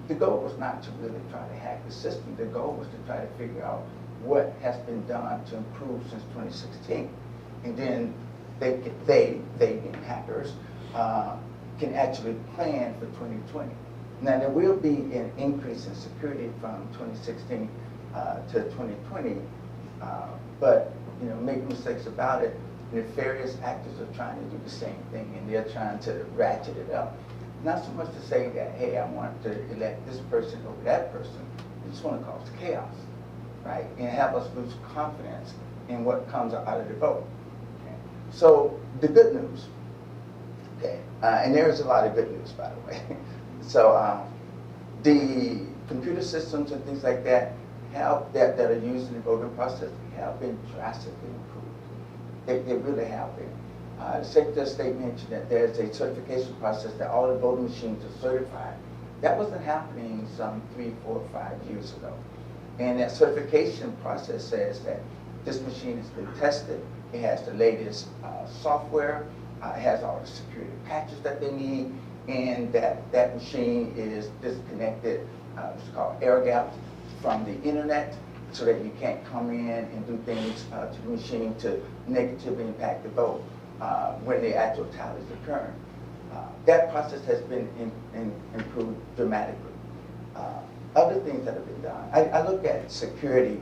The goal was not to really try to hack the system. The goal was to try to figure out what has been done to improve since 2016. And then they being hackers, can actually plan for 2020. Now, there will be an increase in security from 2016 to 2020, but make mistakes about it, nefarious actors are trying to do the same thing, and they're trying to ratchet it up. Not so much to say that, hey, I want to elect this person over that person. They just want to cause chaos, right? And have us lose confidence in what comes out of the vote. Okay? So the good news, okay, and there is a lot of good news, by the way. So the computer systems and things like that that are used in the voting process have been drastically improved. They really have been. The Secretary of State mentioned that there's a certification process that all the voting machines are certified. That wasn't happening some 3, 4, 5 years ago. And that certification process says that this machine has been tested. It has the latest software. It has all the security patches that they need. And that machine is disconnected, what's called air gapped, from the internet, so that you can't come in and do things to the machine to negatively impact the vote when the actual tally is occurring. That process has been improved dramatically. Other things that have been done, I look at security,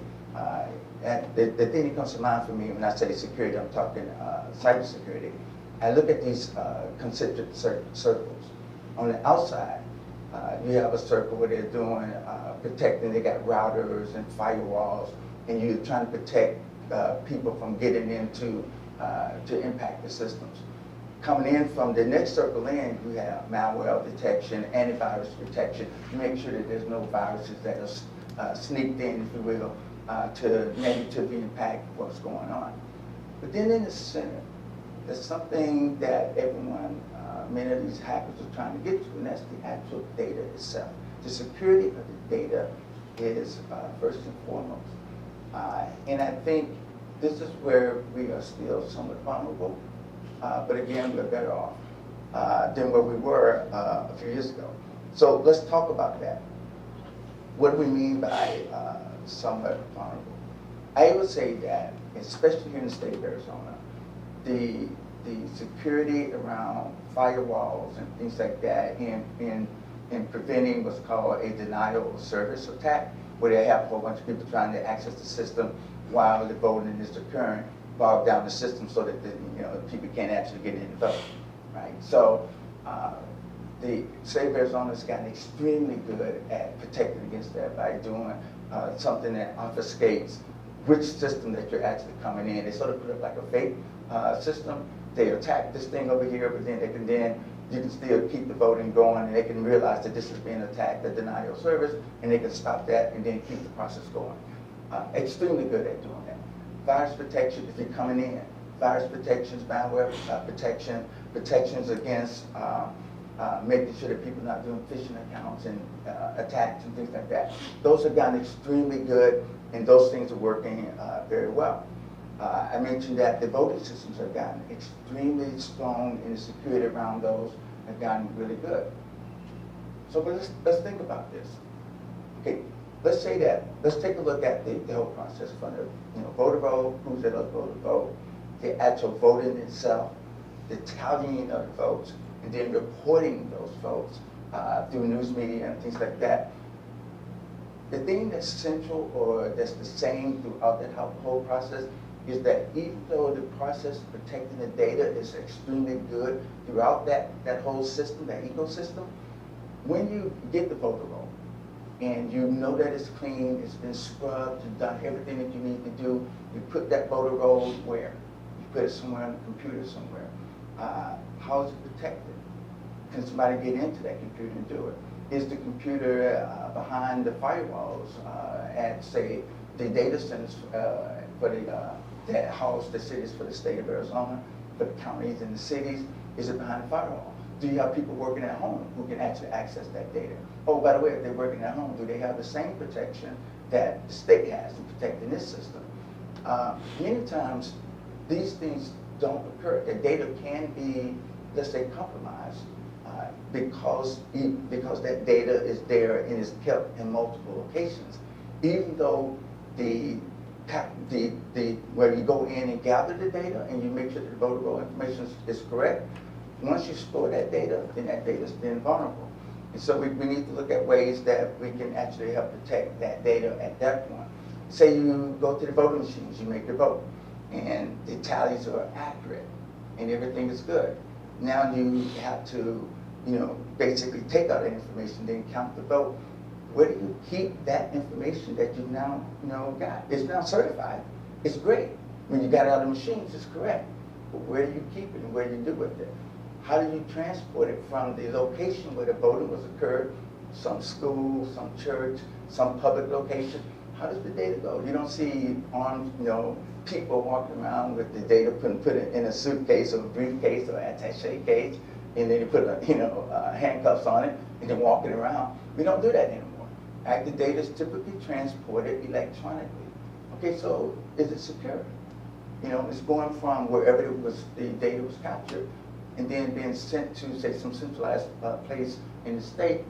and the thing that comes to mind for me when I say security, I'm talking cybersecurity. I look at these concentric circles. On the outside, you have a circle where they're doing protecting. They got routers and firewalls, and you're trying to protect people from getting into to impact the systems. Coming in from the next circle in, you have malware detection, antivirus protection. You make sure that there's no viruses that are sneaked in, if you will, to negatively impact what's going on. But then in the center, there's something that everyone, many of these hackers are trying to get to, and that's the actual data itself. The security of the data is first and foremost. And I think this is where we are still somewhat vulnerable, but again, we're better off than where we were a few years ago. So let's talk about that. What do we mean by somewhat vulnerable? I would say that, especially here in the state of Arizona, the security around firewalls and things like that in preventing what's called a denial of service attack, where they have a whole bunch of people trying to access the system while the voting is occurring, bog down the system so that people can't actually get in and vote, right? So the state of Arizona has gotten extremely good at protecting against that by doing something that obfuscates which system that you're actually coming in. They sort of put up like a fake system. They attack this thing over here, but then you can still keep the voting going, and they can realize that this is being attacked, the denial of service, and they can stop that and then keep the process going. Extremely good at doing that. Virus protection, if you're coming in, virus protections, malware protection, protections against making sure that people are not doing phishing accounts and attacks and things like that. Those have gotten extremely good, and those things are working very well. I mentioned that the voting systems have gotten extremely strong, and the security around those have gotten really good. So but let's think about this. Okay, let's say that, let's take a look at the whole process from the voter roll, who's eligible to vote, the actual voting itself, the tallying of the votes, and then reporting those votes through news media and things like that. The thing that's central or that's the same throughout that whole process is that even though the process of protecting the data is extremely good throughout that whole system, that ecosystem, when you get the voter roll and you know that it's clean, it's been scrubbed, you've done everything that you need to do, you put that voter roll where? You put it somewhere on the computer somewhere. How is it protected? Can somebody get into that computer and do it? Is the computer behind the firewalls at, say, the data centers for that house the cities for the state of Arizona, for the counties and the cities? Is it behind a firewall? Do you have people working at home who can actually access that data? Oh, by the way, if they're working at home, do they have the same protection that the state has in protecting this system? Many times, these things don't occur. The data can be, let's say, compromised because that data is there and is kept in multiple locations. Even though where you go in and gather the data and you make sure that the voter roll information is correct, once you store that data, then that data is then vulnerable. And so we need to look at ways that we can actually help protect that data at that point. Say you go to the voting machines, you make your vote, and the tallies are accurate, and everything is good. Now you have to, basically take out that information, then count the vote. Where do you keep that information that you now got? It's now certified. It's great. When you got it out of the machines, it's correct. But where do you keep it and where do you do with it? How do you transport it from the location where the voting was occurred, some school, some church, some public location? How does the data go? You don't see armed, people walking around with the data put it in a suitcase or a briefcase or attaché case, and then you put handcuffs on it and then walking around. We don't do that anymore. Right? The data is typically transported electronically. Okay, so is it secure? It's going from wherever the data was captured and then being sent to, say, some centralized place in the state.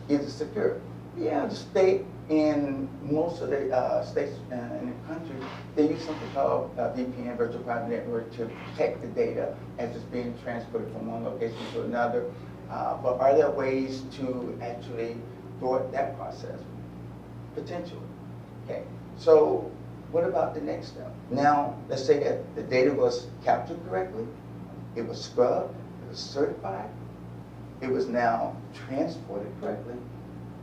Is it secure? Yeah, the state in most of the states in the country, they use something called VPN, virtual private network, to protect the data as it's being transported from one location to another. But are there ways to actually thwart that process? Potentially. Okay. So what about the next step? Now, let's say that the data was captured correctly, it was scrubbed, it was certified, it was now transported correctly,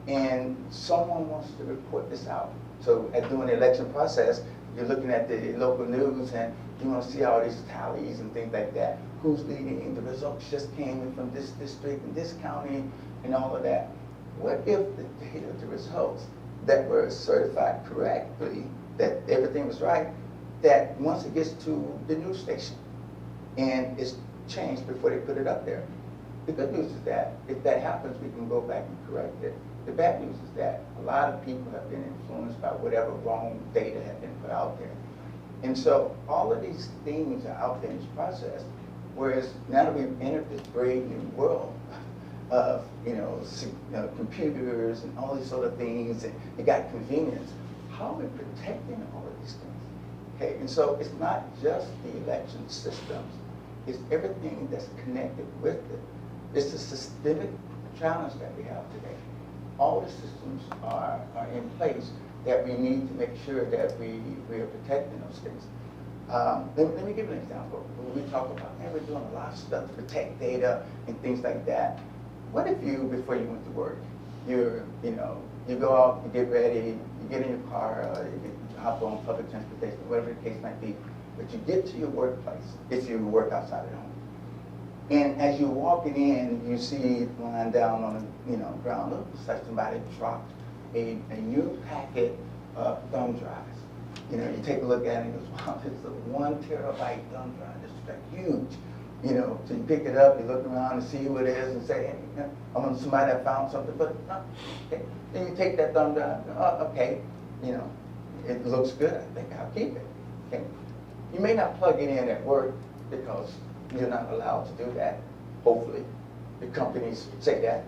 and someone wants to report this out. So during the election process, you're looking at the local news and you want to see all these tallies and things like that. Who's leading? The results just came in from this district and this county and all of that. What if the data, the results that were certified correctly, that everything was right, that once it gets to the news station and it's changed before they put it up there? The good news is that if that happens, we can go back and correct it. The bad news is that a lot of people have been influenced by whatever wrong data have been put out there. And so all of these things are out there in this process, whereas now that we've entered this brave new world of computers and all these sort of things, and you got convenience, how are we protecting all of these things? Okay, and so it's not just the election systems, it's everything that's connected with it. It's the systemic challenge that we have today. All the systems are in place that we need to make sure that we are protecting those things. Let me give you an example. When we talk about, we're doing a lot of stuff to protect data and things like that. What if you, before you went to work, you go out, you get ready, you get in your car, you hop on public transportation, whatever the case might be, but you get to your workplace, if you work outside at home. And as you're walking in, you see lying down on the ground, looks like somebody dropped a new packet of thumb drives. You take a look at it and goes, wow, this is a 1 terabyte thumb drive. This is like huge. So you pick it up, you look around and see who it is and say, hey, I'm somebody that found something, but okay. Then you take that thumb drive, okay, it looks good, I think I'll keep it. Okay. You may not plug it in at work because you're not allowed to do that, hopefully. The companies say that.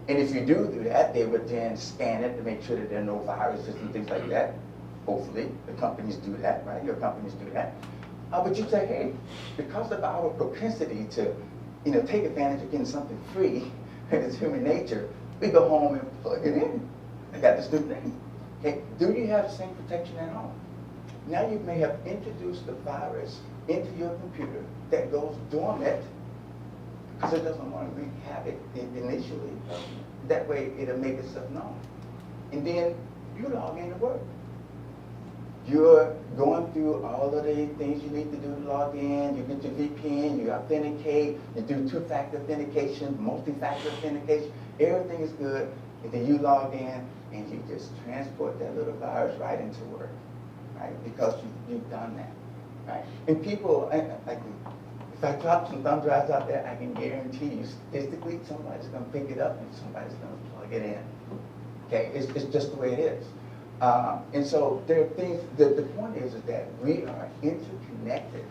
And if you do that, they would then scan it to make sure that there are no viruses and things like that. Hopefully, the companies do that, right? Your companies do that. But you say, hey, because of our propensity to, take advantage of getting something free, it's human nature, we go home and plug it in. I got this new thing. Okay, do you have the same protection at home? Now you may have introduced the virus into your computer that goes dormant because it doesn't want to wreak havoc initially. That way it'll make itself known. And then you log in to work. You're going through all of the things you need to do to log in. You get your VPN, you authenticate, you do two-factor authentication, multi-factor authentication. Everything is good. And then you log in and you just transport that little virus right into work, right? Because you've done that, right? And people, like If I drop some thumb drives out there, I can guarantee you statistically somebody's gonna pick it up and somebody's gonna plug it in. Okay, it's just the way it is. And so there are things, the point is that we are interconnected.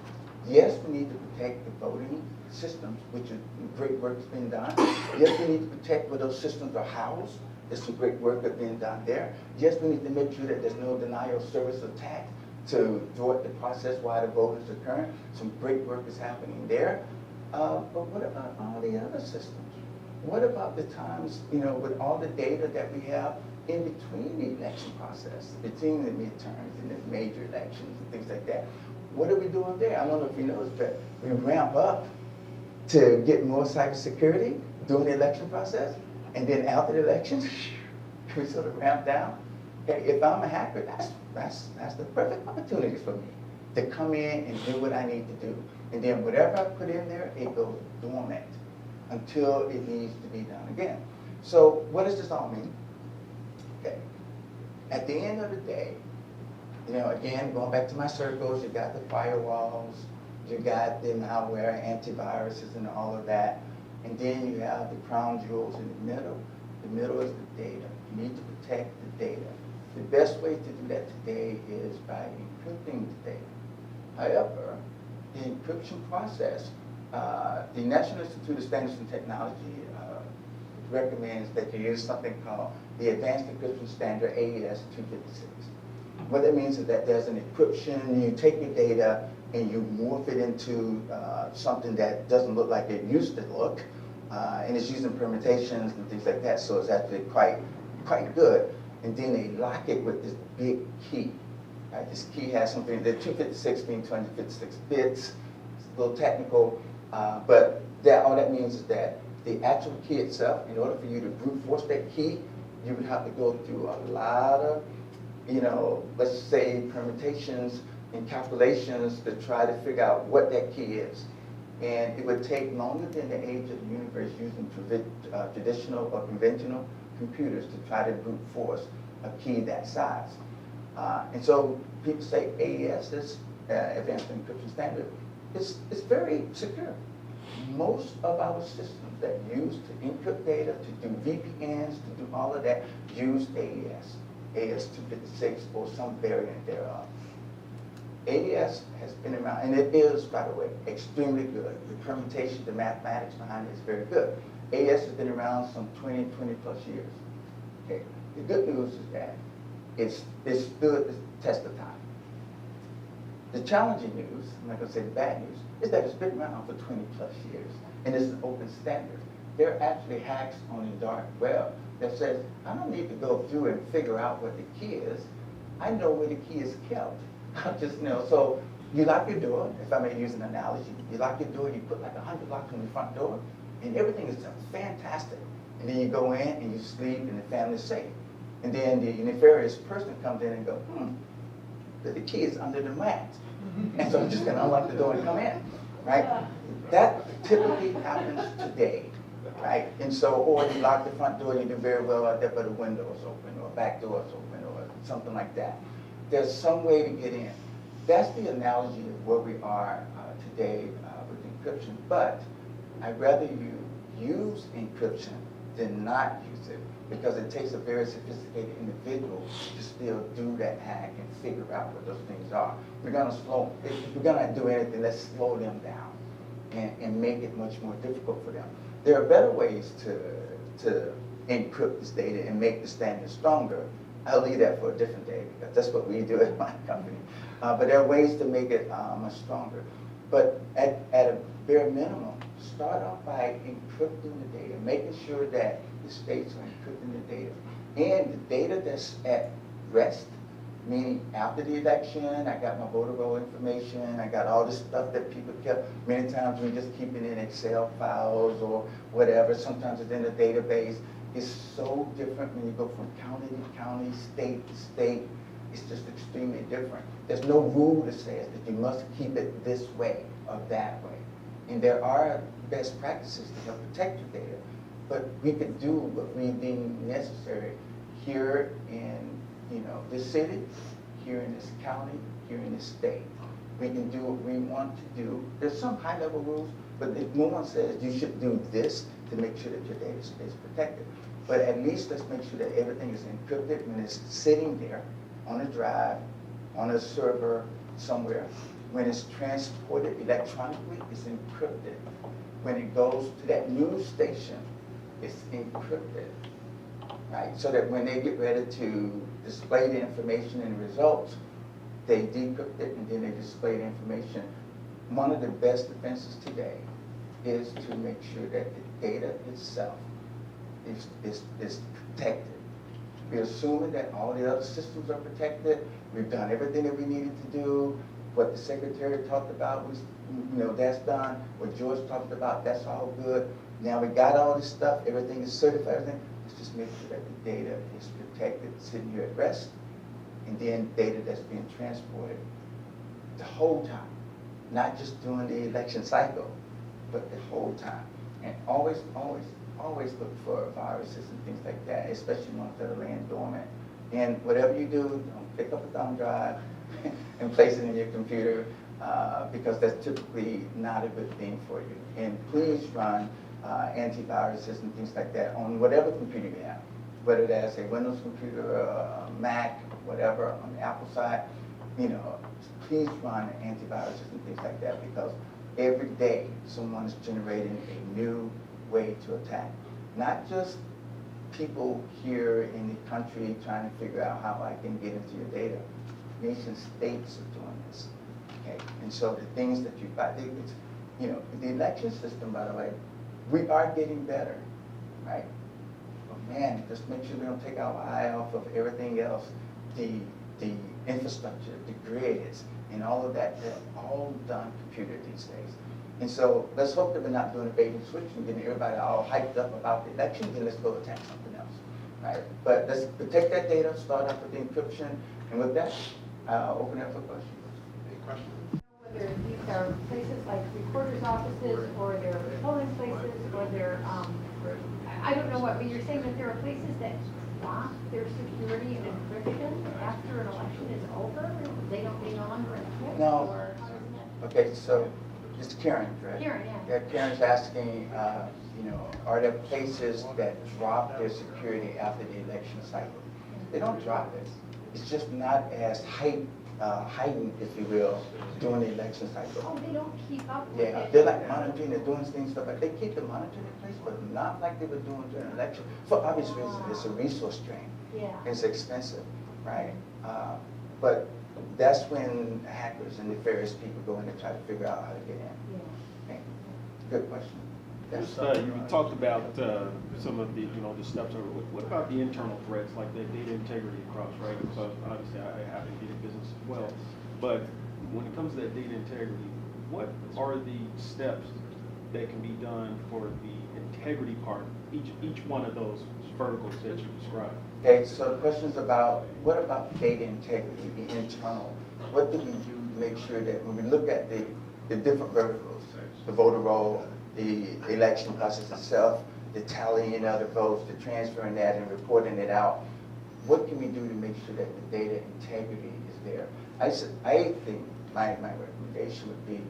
Yes, we need to protect the voting systems, which is great work that's been done. Yes, we need to protect where those systems are housed. There's some great work that's been done there. Yes, we need to make sure that there's no denial of service attack to thwart the process while the vote is occurring. Some great work is happening there. But what about all the other systems? What about the times, with all the data that we have in between the election process, between the midterms and the major elections and things like that? What are we doing there? I don't know if you noticed, but we ramp up to get more cybersecurity during the election process, and then after the elections, we sort of ramp down. Okay, if I'm a hacker, that's the perfect opportunity for me to come in and do what I need to do. And then whatever I put in there, it goes dormant until it needs to be done again. So what does this all mean? Okay. At the end of the day, again, going back to my circles, you got the firewalls, you got the malware, antiviruses, and all of that. And then you have the crown jewels in the middle. The middle is the data. You need to protect the data. The best way to do that today is by encrypting the data. However, the encryption process, the National Institute of Standards and Technology recommends that you use something called the Advanced Encryption Standard AES 256. What that means is that there's an encryption, you take your data and you morph it into something that doesn't look like it used to look, and it's using permutations and things like that, so it's actually quite good. And then they lock it with this big key. Right? This key has something, the 256 being 256 bits. It's a little technical, but all that means is that the actual key itself, in order for you to brute force that key, you would have to go through a lot of, let's say permutations and calculations to try to figure out what that key is. And it would take longer than the age of the universe using traditional or conventional computers to try to brute force a key that size. And so people say AES, this Advanced Encryption Standard, it's very secure. Most of our systems that use to encrypt data, to do VPNs, to do all of that, use AES 256 or some variant thereof. AES has been around, and it is, by the way, extremely good. The permutation, the mathematics behind it is very good. AES has been around some 20 plus years. Okay. The good news is that it stood the test of time. The challenging news, I'm not going to say the bad news, is that it's been around for 20 plus years, and it's an open standard. There are actually hacks on the dark web that says, I don't need to go through and figure out what the key is. I know where the key is kept. I just know. So you lock your door, if I may use an analogy, you lock your door, you put like 100 locks on the front door, and everything is fantastic. And then you go in and you sleep and the family's safe. And then the nefarious person comes in and goes, the key is under the mat. And so I'm just going to unlock the door and come in, right? That typically happens today, right? And so, or you lock the front door, you do very well out there, but the window is open, or back door is open, or something like that. There's some way to get in. That's the analogy of where we are today with encryption. But I'd rather you use encryption than not use it, because it takes a very sophisticated individual to still do that hack and figure out what those things are. If we're going to do anything, let's slow them down and make it much more difficult for them. There are better ways to encrypt this data and make the standard stronger. I'll leave that for a different day, because that's what we do at my company. But there are ways to make it much stronger. But at a bare minimum, start off by encrypting the data, making sure that the states are encrypting the data. And the data that's at rest, meaning after the election, I got my voter roll information, I got all this stuff that people kept. Many times we just keep it in Excel files or whatever. Sometimes it's in a database. It's so different when you go from county to county, state to state. It's just extremely different. There's no rule that says that you must keep it this way or that way. And there are best practices to help protect your data. But we could do what we deem necessary here in this city, here in this county, here in this state. We can do what we want to do. There's some high-level rules, but if no one says you should do this to make sure that your data stays protected. But at least let's make sure that everything is encrypted when it's sitting there on a drive, on a server somewhere. When it's transported electronically, it's encrypted. When it goes to that news station, it's encrypted, right? So that when they get ready to display the information and the results, they decrypt it and then they display the information. One of the best defenses today is to make sure that the data itself is protected. We're assuming that all the other systems are protected. We've done everything that we needed to do. What the secretary talked about was, that's done. What George talked about, that's all good. Now we got all this stuff, everything is certified, everything. Let's just make sure that the data is protected, sitting here at rest, and then data that's being transported the whole time. Not just during the election cycle, but the whole time. And always look for viruses and things like that, especially ones that are laying dormant. And whatever you do, don't pick up a thumb drive and place it in your computer because that's typically not a good thing for you. And please run antiviruses and things like that on whatever computer you have, whether that's a Windows computer, a Mac, whatever, on the Apple side, please run antiviruses and things like that because every day someone is generating a new way to attack. Not just people here in the country trying to figure out how I can get into your data. Nation states are doing this, okay? And so the things that you buy, the election system, by the way, we are getting better, right? But man, just make sure we don't take our eye off of everything else. The infrastructure, the grids, and all of that, they're all done computer these days. And so let's hope that we're not doing a bait and switch and getting everybody all hyped up about the elections and let's go attack something else, right? But let's protect that data, start off with the encryption, and with that, open it up for questions. Any questions? Whether these are places like recorder's offices or they're polling places or they're, I don't know what, but you're saying that there are places that drop their security and encryption after an election is over? They no longer encrypt? No. Or how does that? Okay, so it's Karen, right? Karen, yeah. Yeah, Karen's asking, are there places that drop their security after the election cycle? They don't drop it. It's just not as heightened, if you will, during the election cycle. Oh, they don't keep up with Yeah, it? they're like monitoring, they're doing things, stuff like, they keep the monitoring in place, but not like they were doing during the election. For obvious reasons, it's a resource drain. Yeah. It's expensive, right? But that's when hackers and nefarious people go in and try to figure out how to get in. Yeah. Okay. Good question. Yes. You talked about some of the the steps. What about the internal threats like the data integrity across, right? So obviously I happen to be in business as well, but when it comes to that data integrity, what are the steps that can be done for the integrity part? Each one of those verticals that you described. Okay, so the question is about, what about data integrity, the internal? What do we do to make sure that when we look at the different verticals, the voter roll, the election process itself, the tallying of the votes, the transferring that and reporting it out, what can we do to make sure that the data integrity is there? I think my recommendation would be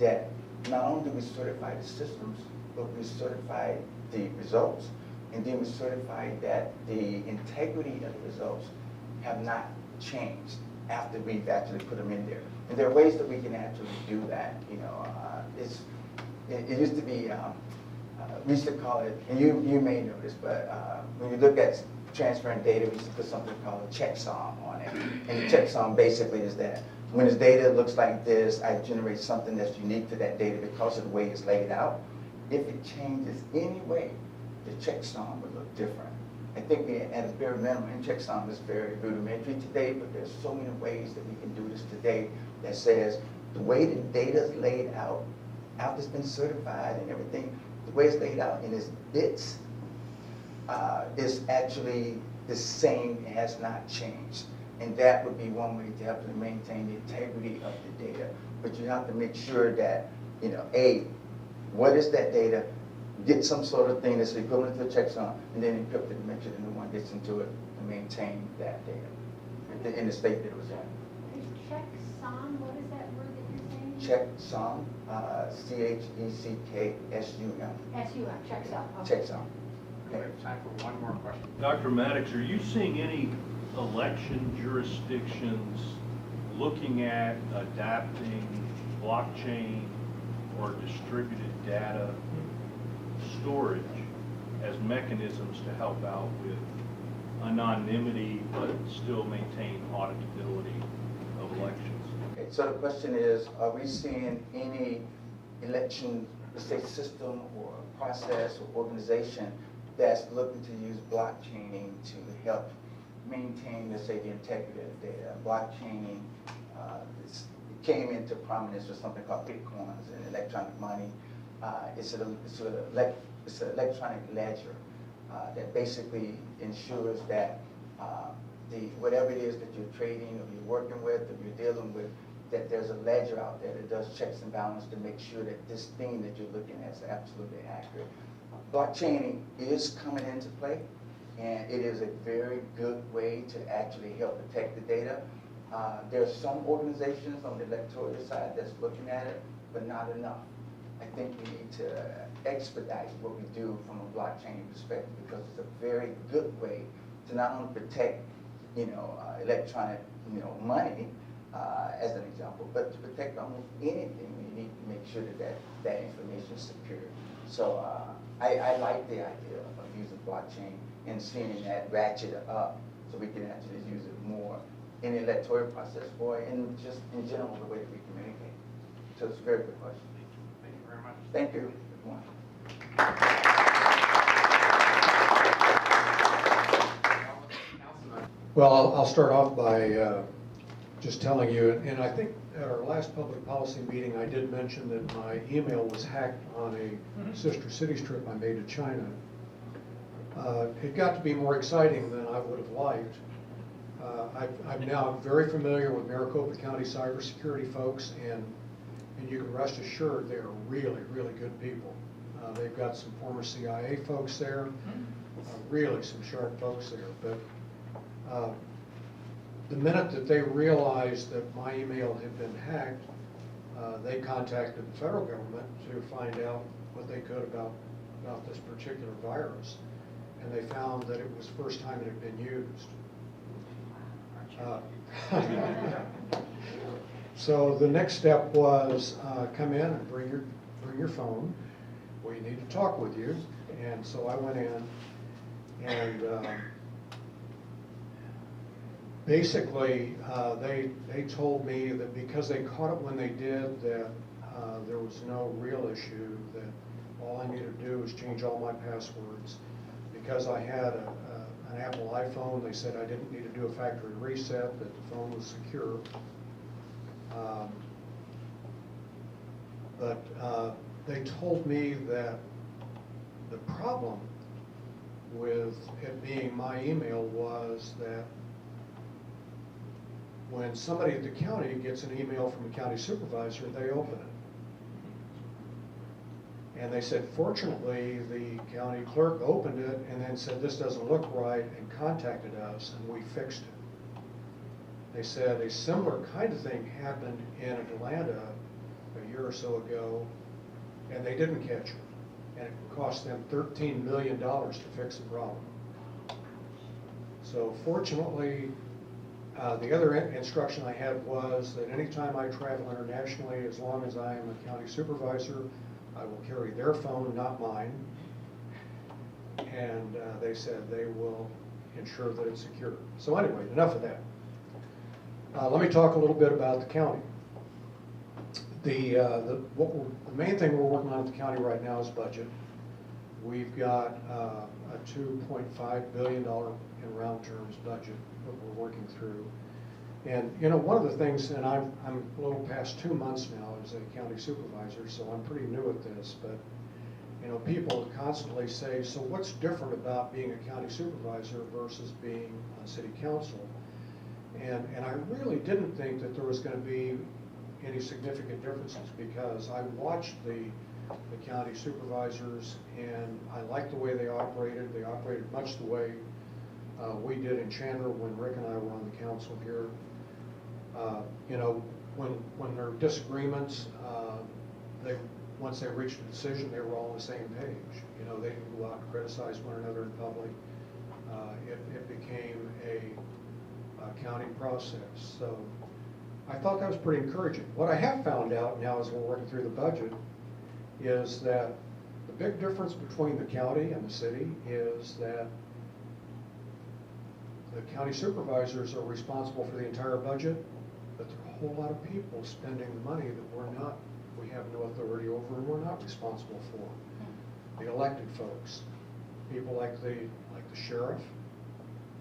that not only do we certify the systems, but we certify the results, and then we certify that the integrity of the results have not changed after we've actually put them in there. And there are ways that we can actually do that. It used to be, we used to call it, and you may know this, but when you look at transferring data, we used to put something called a checksum on it. And the checksum basically is that when this data looks like this, I generate something that's unique to that data because of the way it's laid out. If it changes any way, the checksum would look different. I think we, at a bare minimum, and checksum is very rudimentary today, but there's so many ways that we can do this today that says the way the data is laid out, after it's been certified and everything, the way it's laid out in its bits is actually the same, it has not changed. And that would be one way to help to maintain the integrity of the data. But you have to make sure that, A, what is that data? Get some sort of thing that's equivalent to a checksum, and then encrypt it to make sure the new one gets into it and maintain that data in the state that it was in. Checksum, what is that word that Checksum, CHECKSUM. SUM, checks out. Okay. Checksum. We have time for one more question. Dr. Maddox, are you seeing any election jurisdictions looking at adapting blockchain or distributed data storage as mechanisms to help out with anonymity but still maintain auditability of elections? Okay, so the question is, are we seeing any election, let's say, system or process or organization that's looking to use blockchaining to help maintain, let's say, the integrity of the data? Blockchaining it came into prominence with something called Bitcoins and electronic money. It's an electronic ledger that basically ensures that whatever it is that you're trading or you're working with or you're dealing with, that there's a ledger out there that does checks and balances to make sure that this thing that you're looking at is absolutely accurate. Blockchaining is coming into play, and it is a very good way to actually help protect the data. There are some organizations on the electoral side that's looking at it, but not enough. I think we need to expedite what we do from a blockchain perspective, because it's a very good way to not only protect, electronic, money, as an example, but to protect almost anything. We need to make sure that that information is secure. So I like the idea of using blockchain and seeing that ratchet up, so we can actually use it more in the electoral process or in just in general the way that we communicate. So it's a very good question. Thank you very much. Thank you. Good morning. Councilman. Well, I'll start off by just telling you, and I think at our last public policy meeting, I did mention that my email was hacked on a sister cities trip I made to China. It got to be more exciting than I would have liked. I'm now very familiar with Maricopa County cybersecurity folks, and you can rest assured they are really, really good people. They've got some former CIA folks there, really some sharp folks there. But the minute that they realized that my email had been hacked, they contacted the federal government to find out what they could about this particular virus. And they found that it was the first time it had been used. So the next step was come in and bring your phone. We need to talk with you. And so I went in, and basically they told me that because they caught it when they did, that there was no real issue, that all I needed to do was change all my passwords. Because I had an Apple iPhone, they said I didn't need to do a factory reset, that the phone was secure. But they told me that the problem with it being my email was that when somebody at the county gets an email from a county supervisor, they open it. And they said, fortunately, the county clerk opened it and then said, this doesn't look right, and contacted us, and we fixed it. They said a similar kind of thing happened in Atlanta a year or so ago, and they didn't catch it. And it cost them $13 million to fix the problem. So fortunately, the other instruction I had was that anytime I travel internationally, as long as I am a county supervisor, I will carry their phone, not mine. And they said they will ensure that it's secure. So anyway, enough of that. Let me talk a little bit about the county. The main thing we're working on at the county right now is budget. We've got a $2.5 billion in round terms budget that we're working through. And one of the things, and I'm a little past 2 months now as a county supervisor, so I'm pretty new at this, but people constantly say, so what's different about being a county supervisor versus being on city council? And I really didn't think that there was going to be any significant differences, because I watched the county supervisors, and I liked the way they operated. They operated much the way we did in Chandler when Rick and I were on the council here. when there are disagreements, once they reached a decision, they were all on the same page. You know, they didn't go out and criticize one another in public. It became a county process. So I thought that was pretty encouraging. What I have found out now as we're working through the budget is that the big difference between the county and the city is that the county supervisors are responsible for the entire budget, but there are a whole lot of people spending the money that we have no authority over and we're not responsible for. The elected folks, people like the sheriff,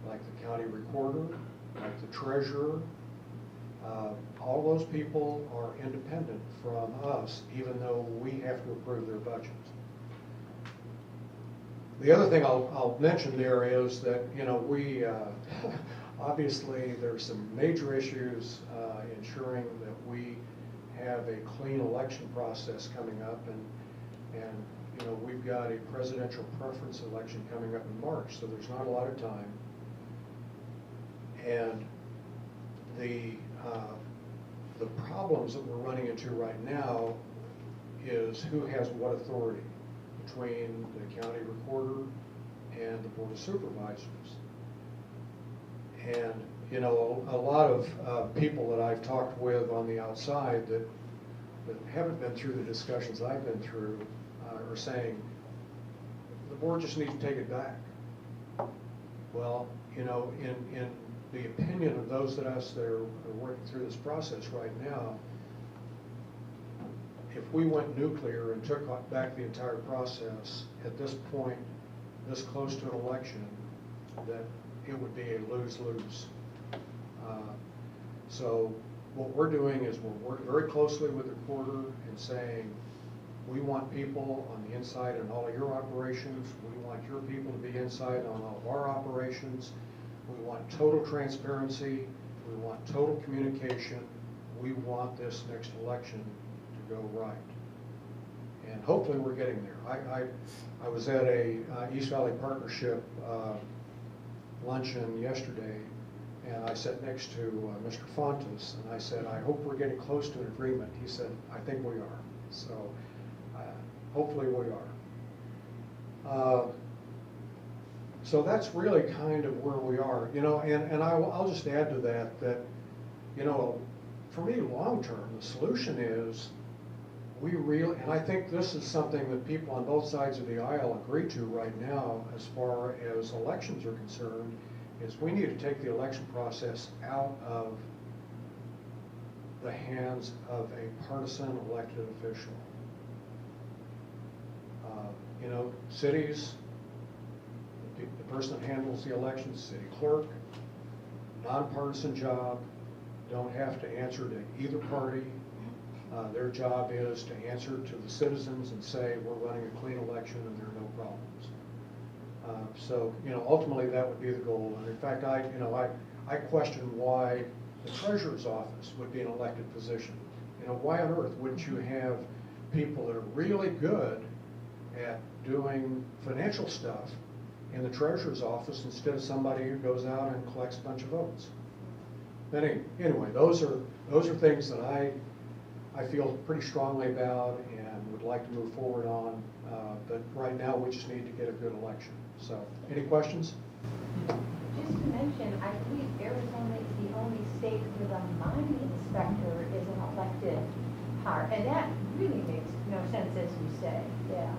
like the county recorder, like the treasurer, all those people are independent from us, even though we have to approve their budget. The other thing I'll mention there is that, you know, we, obviously there's some major issues ensuring that we have a clean election process coming up, and you know, we've got a presidential preference election coming up in March, so there's not a lot of time. And the problems that we're running into right now is who has what authority between the county recorder and the board of supervisors. And you know, a lot of people that I've talked with on the outside that haven't been through the discussions I've been through are saying the board just needs to take it back. Well, you know, in the opinion of those of us that are working through this process right now, if we went nuclear and took back the entire process at this point, this close to an election, that it would be a lose-lose. So what we're doing is we're working very closely with the recorder and saying, we want people on the inside on all of your operations. We want your people to be inside on all of our operations. We want total transparency. We want total communication. We want this next election to go right. And hopefully we're getting there. I was at a East Valley Partnership luncheon yesterday, and I sat next to Mr. Fontes, and I said, I hope we're getting close to an agreement. He said, I think we are. So hopefully we are. So that's really kind of where we are, you know, and I'll just add to that, you know, for me, long term, the solution is we really, and I think this is something that people on both sides of the aisle agree to right now as far as elections are concerned, is we need to take the election process out of the hands of a partisan elected official. You know, cities, the person that handles the elections, city clerk, nonpartisan job, don't have to answer to either party. Their job is to answer to the citizens and say, we're running a clean election and there are no problems. So, you know, ultimately that would be the goal. And in fact, I question why the treasurer's office would be an elected position. You know, why on earth wouldn't you have people that are really good at doing financial stuff in the treasurer's office instead of somebody who goes out and collects a bunch of votes? But anyway, those are things that I feel pretty strongly about and would like to move forward on. But right now, we just need to get a good election. So, any questions? Just to mention, I believe Arizona is the only state where the mining inspector is an elected part, and that really makes no sense, as you say. Yeah.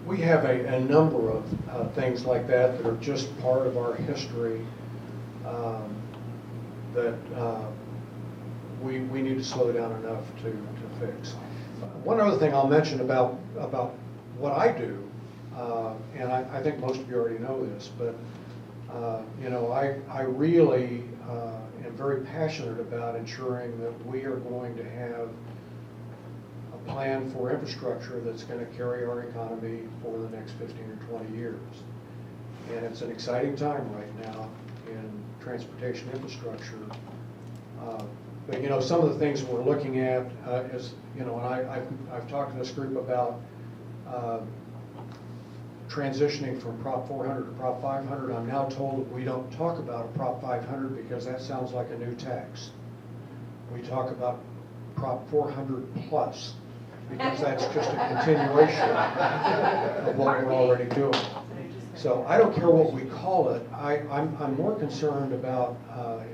We have a number of things like that that are just part of our history that we need to slow down enough to fix. One other thing I'll mention about what I do, and I think most of you already know this, but you know, I really am very passionate about ensuring that we are going to have a plan for infrastructure that's going to carry our economy for the next 15 or 20 years. And it's an exciting time right now in transportation infrastructure. But you know, some of the things we're looking at is, you know, and I've talked to this group about transitioning from Prop 400 to Prop 500, I'm now told that we don't talk about a Prop 500 because that sounds like a new tax. We talk about Prop 400 plus, because that's just a continuation of what we're already doing. So I don't care what we call it. I'm more concerned about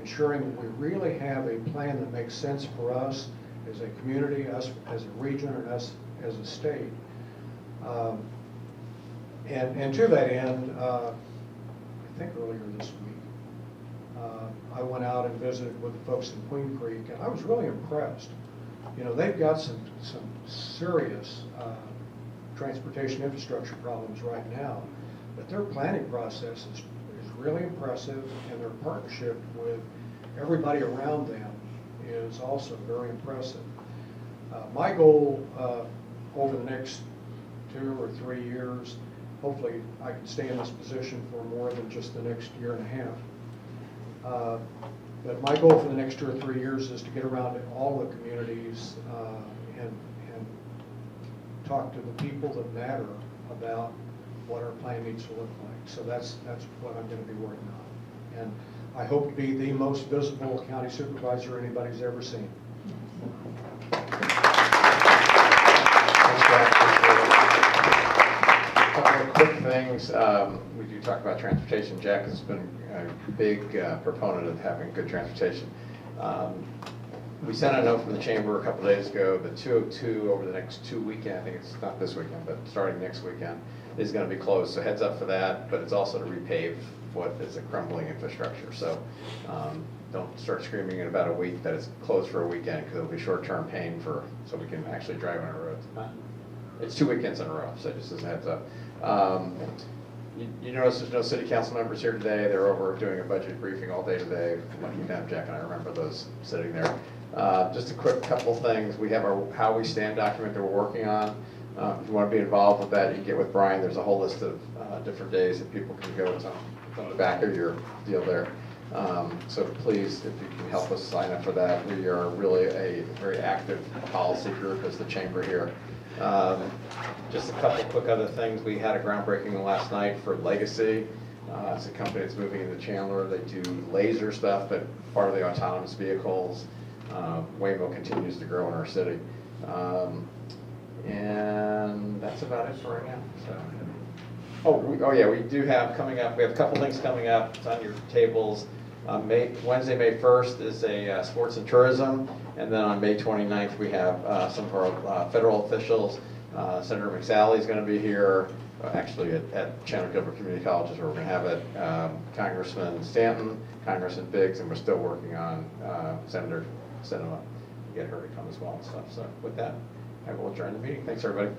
ensuring that we really have a plan that makes sense for us as a community, us as a region, and us as a state. And to that end, I think earlier this week, I went out and visited with the folks in Queen Creek, and I was really impressed. You know, they've got some serious transportation infrastructure problems right now, but their planning process is really impressive, and their partnership with everybody around them is also very impressive. My goal over the next 2 or 3 years, hopefully I can stay in this position for more than just the next year and a half. But my goal for the next 2 or 3 years is to get around to all the communities and talk to the people that matter about what our plan needs to look like. So that's what I'm going to be working on. And I hope to be the most visible county supervisor anybody's ever seen. A couple of quick things. We do talk about transportation. Jack has been a big proponent of having good transportation. We sent a note from the chamber a couple days ago. The 202 over the next 2 weekends, I think it's not this weekend, but starting next weekend, is going to be closed. So heads up for that, but it's also to repave what is a crumbling infrastructure. So don't start screaming in about a week that it's closed for a weekend, because it'll be short-term pain so we can actually drive on our roads. It's 2 weekends in a row, so just as a heads up. You notice there's no city council members here today. They're over doing a budget briefing all day today. Lucky them, Jack and I remember those sitting there. Just a quick couple things. We have our How We Stand document that we're working on. If you want to be involved with that, you can get with Brian. There's a whole list of different days that people can go. It's on the back of your deal there. So please, if you can help us sign up for that. We are really a very active policy group as the chamber here. Just a couple quick other things. We had a groundbreaking last night for Legacy. It's a company that's moving into Chandler. They do laser stuff, but part of the autonomous vehicles. Waymo continues to grow in our city. And that's about it for right now. So, we do have coming up, we have a couple things coming up. It's on your tables. Wednesday, May 1st is a sports and tourism. And then on May 29th, we have some of our federal officials. Senator McSally is going to be here, actually at Chandler Gilbert Community College is where we're going to have it. Congressman Stanton, Congressman Biggs, and we're still working on Senator Sinema to get her to come as well and stuff. So with that, I will adjourn the meeting. Thanks, everybody.